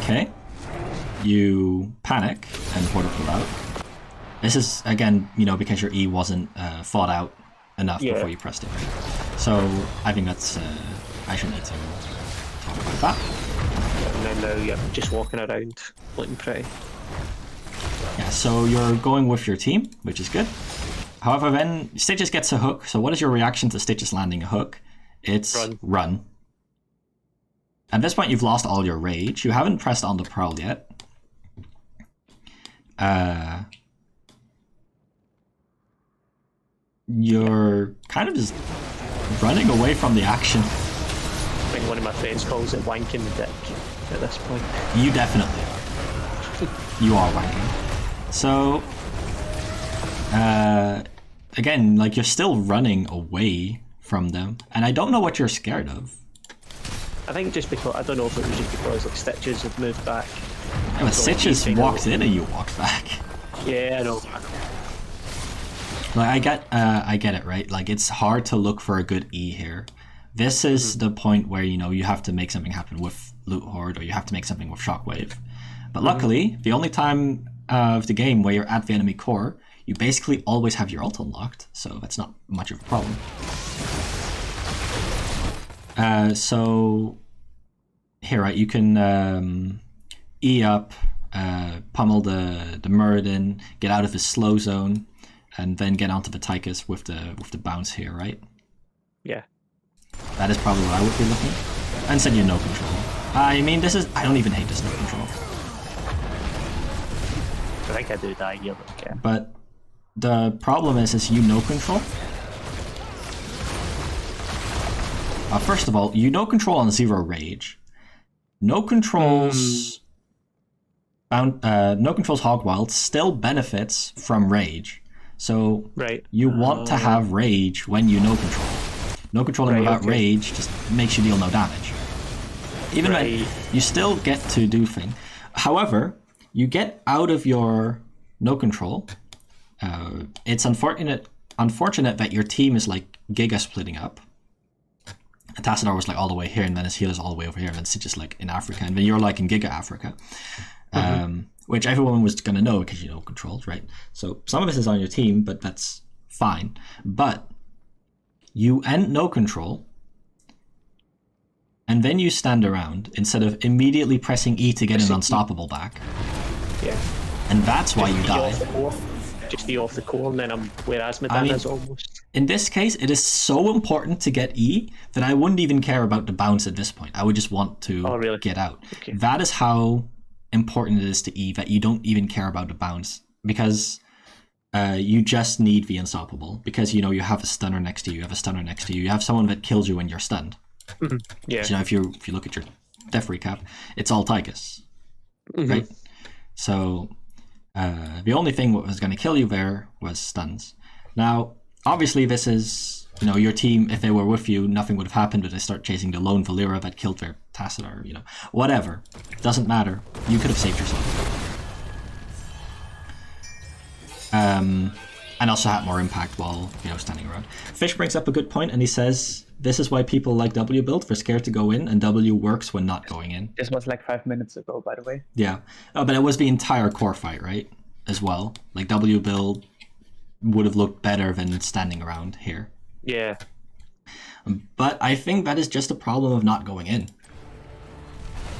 Okay. You panic and portal pull out. This is, again, you know, because your E wasn't thought out enough before you pressed it. So I think that's, I shouldn't need to talk about that. And then now you're just walking around looking pretty. Yeah, so you're going with your team, which is good. However, then Stitches gets a hook. So what is your reaction to Stitches landing a hook? It's run. At this point, you've lost all your rage. You haven't pressed on the prowl yet. You're kind of just running away from the action. I think one of my friends calls it wanking the dick at this point. You definitely are. You are wanking. So, again, like, you're still running away from them, and I don't know what you're scared of. I think just because, I don't know if it was just because like Stitches had moved back. Yeah, but Stitches walked in and you walked back. Yeah, I know. Like, I get it, right? Like, it's hard to look for a good E here. This is the point where, you know, you have to make something happen with Loot Horde, or you have to make something with Shockwave. But luckily, the only time of the game where you're at the enemy core, you basically always have your ult unlocked, so that's not much of a problem. So here, right, you can E up, pummel the Muradin, get out of his slow zone, and then get onto the Tychus with the bounce here, right? Yeah. That is probably what I would be looking. And send you no control. I mean, I don't even hate this no control. I think I do die here, but okay. But the problem is you no control. First of all, you no control on 0 rage. No controls no controls Hog Wild still benefits from rage. So you want to have rage when you no control. No controlling without rage just makes you deal no damage. Even then, you still get to do thing. However, you get out of your no control. It's unfortunate that your team is like giga splitting up. Tassadar was like all the way here, and then his healer's all the way over here, and then Stitch is like in Africa, and then you're like in Giga Africa. Which everyone was gonna know because you know controlled, right? So some of this is on your team, but that's fine. But you end no control, and then you stand around instead of immediately pressing E to get an unstoppable back. Yeah. And that's why you die. Just the off the core, and then I'm where Asmodan is almost. In this case, it is so important to get E that I wouldn't even care about the bounce at this point. I would just want to get out. Okay. That is how important it is to E, that you don't even care about the bounce, because you just need the unstoppable, because you know you have a stunner next to you, you have someone that kills you when you're stunned. Yeah. So, you know, if you look at your death recap, it's all Tychus, right? So the only thing that was going to kill you there was stuns. Now, obviously, this is, you know, your team, if they were with you, nothing would have happened, but they start chasing the lone Valera that killed their Tassadar, you know. Whatever. Doesn't matter. You could have saved yourself. And also had more impact while, you know, standing around. Fish brings up a good point, and he says, this is why people like W build. They're scared to go in, and W works when not going in. This was like 5 minutes ago, by the way. Yeah. Oh, but it was the entire core fight, right? As well. Like, W build would have looked better than standing around here. Yeah. But I think that is just a problem of not going in.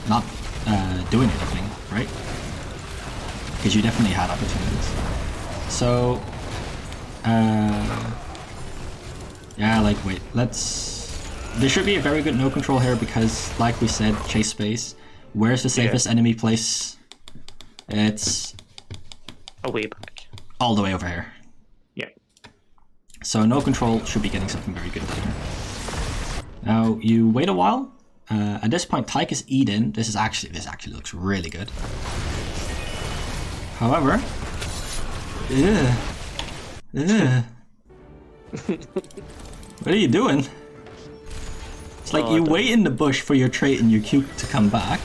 Not doing anything, right? Because you definitely had opportunities. So, yeah, like, wait, there should be a very good no control here because, like we said, chase space. Where's the safest enemy place? It's way back. All the way over here. Yeah. So no control should be getting something very good here. Now you wait a while. At this point, Tychus E'd in. This actually looks really good. However, what are you doing? It's like you wait in the bush for your trait and your Q to come back.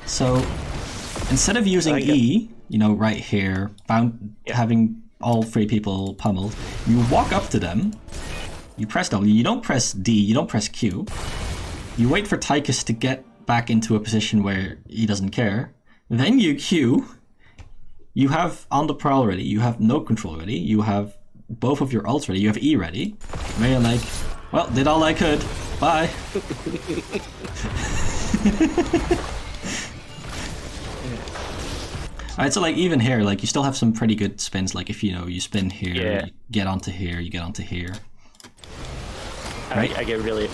So instead of using E, you know, right here, having all 3 people pummeled, you walk up to them, You press W. You don't press D. You don't press Q. You wait for Tychus to get back into a position where he doesn't care. Then you Q. You have On the Prowl ready. You have No Control ready. You have both of your ults ready. You have E ready. Where you're like, well, did all I could. Bye. Alright, so like even here, like you still have some pretty good spins. Like if you spin here, you get onto here, you get onto here. Right? I get really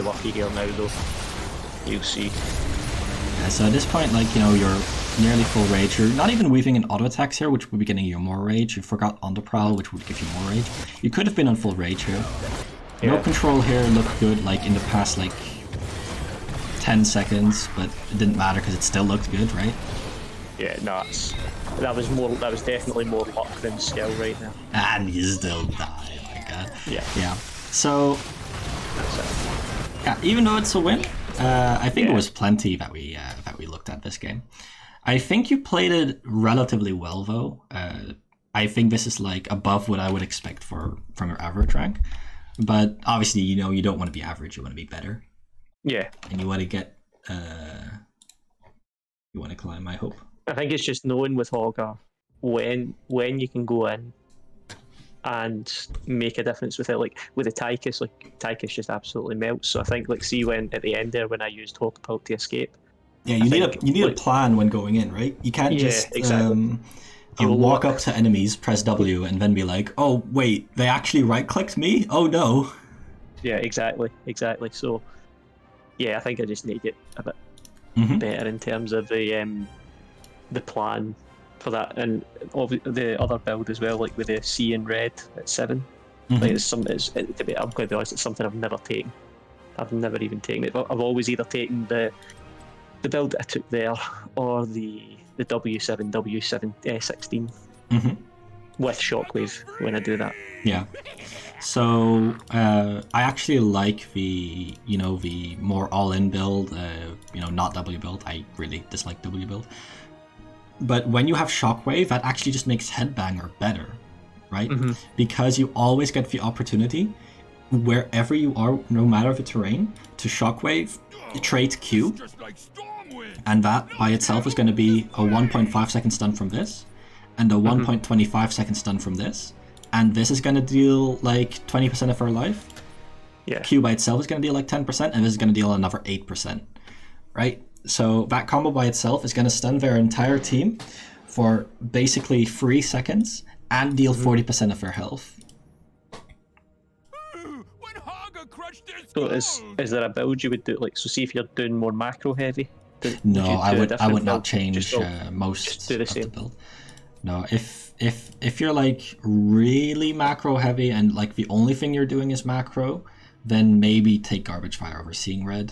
lucky here now though. You'll see. Yeah, so at this point, like you're nearly full rage. You're not even weaving in auto attacks here, which would be getting you more rage. You forgot on the prowl, which would give you more rage. You could have been on full rage here. Yeah. No control here looked good, like in the past like 10 seconds, but it didn't matter because it still looked good, right? Yeah, no, that was definitely more luck than skill right now. And you still die, oh my god. Yeah. Yeah. So yeah, even though it's a win, I think it was plenty that we looked at this game. I think you played it relatively well though. I think this is like above what I would expect from your average rank. But obviously, you don't want to be average, you want to be better. Yeah. And you want to get you want to climb, I hope. I think it's just knowing with Hogger when you can go in and make a difference with it. Like with the Tychus, Tychus just absolutely melts. So I think see when at the end there when I used Hogger Pulp to escape. Yeah, you need a plan when going in, right? You can't just walk up to enemies, press W, and then be like, oh wait, they actually right-clicked me? Oh no. Yeah, exactly. So yeah, I think I just need to get a bit better in terms of the plan for that, and the other build as well, like with the C and red at 7. Like I'm going to be honest, it's something I've never taken. I've never even taken it. I've always either taken the build that I took there or the W7, W16 with Shockwave when I do that. Yeah. So I actually like the the more all-in build. Not W build. I really dislike W build. But when you have Shockwave, that actually just makes Headbanger better, right? Because you always get the opportunity, wherever you are, no matter the terrain, to Shockwave, trait Q, and that by itself is going to be a 1.5 second stun from this, and a 1.25 second stun from this, and this is going to deal like 20% of our life. Yeah. Q by itself is going to deal like 10%, and this is going to deal another 8%, right? So that combo by itself is going to stun their entire team for basically 3 seconds and deal 40% of their health. So is there a build you would do, so see if you're doing more macro heavy? No, I would not change most just do the same. of the build. No, if you're like really macro heavy and like the only thing you're doing is macro, then maybe take Garbage Fire over Seeing Red.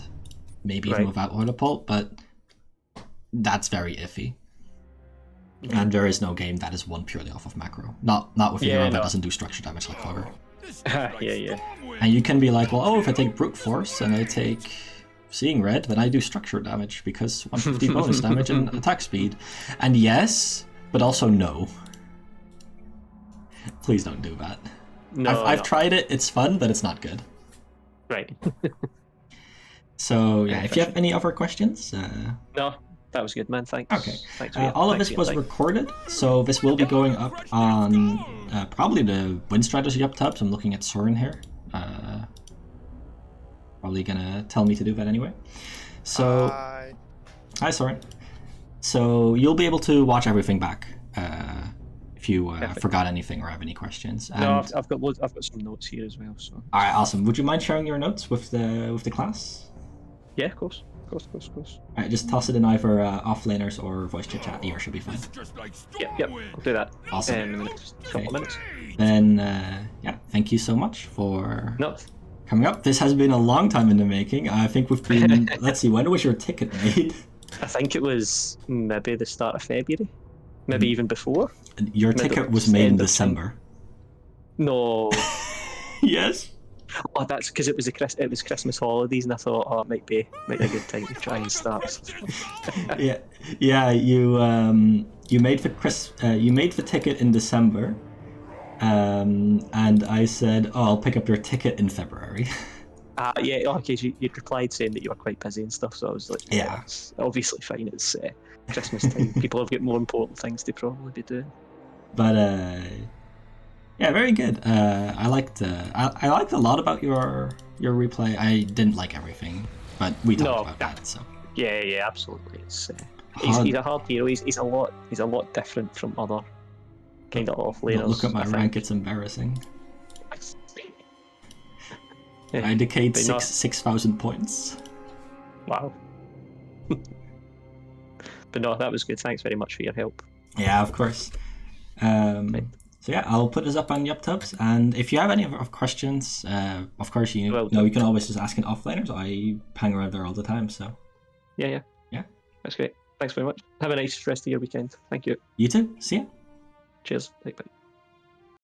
Maybe even without Autopult, but that's very iffy. And there is no game that is won purely off of macro. Not with that doesn't do structure damage like Hogger. Yeah. And you can be like, well, if I take Brute Force and I take Seeing Red, then I do structure damage because 150 bonus damage and attack speed. And yes, but also no. Please don't do that. No, I've tried it, it's fun, but it's not good. Right. So yeah, if you have any other questions, no, that was good, man. Thanks. Okay. Thanks all of this was recorded, so this will be going up on probably the Win Strategy up top. So I'm looking at Soren here. Probably gonna tell me to do that anyway. So hi Soren. So you'll be able to watch everything back if you forgot anything or have any questions. And no, I've got some notes here as well. So. All right, awesome. Would you mind sharing your notes with the class? Yeah, of course. Alright, just toss it in either offlaners or voice chat here, should be fine. Yep, I'll do that. Awesome. In the next couple of minutes. Then, yeah, thank you so much for coming up. This has been a long time in the making. I think we've been, let's see, when was your ticket made? I think it was maybe the start of February. Maybe even before. Your ticket was made in December. No. Yes. Oh, that's because it was Christmas holidays, and I thought, it might be a good time to try and start. yeah. You made the ticket in December, And I said, "Oh, I'll pick up your ticket in February." Yeah, okay, you'd replied saying that you were quite busy and stuff, so I was like, Yeah. it's obviously fine, it's Christmas time. People have got more important things to probably be doing. But yeah, very good. I liked a lot about your replay. I didn't like everything, but we talked about that. So yeah, absolutely. It's he's a hard hero. He's a lot different from other kind of off laners. Look at my rank; it's embarrassing. I decayed 6,000 points. Wow. But no, that was good. Thanks very much for your help. Yeah, of course. So yeah, I'll put this up on YupTubs, and if you have any questions, of course you can always just ask in offliners. I hang around there all the time, so yeah, that's great. Thanks very much. Have a nice rest of your weekend. Thank you. You too. See ya. Cheers. Bye.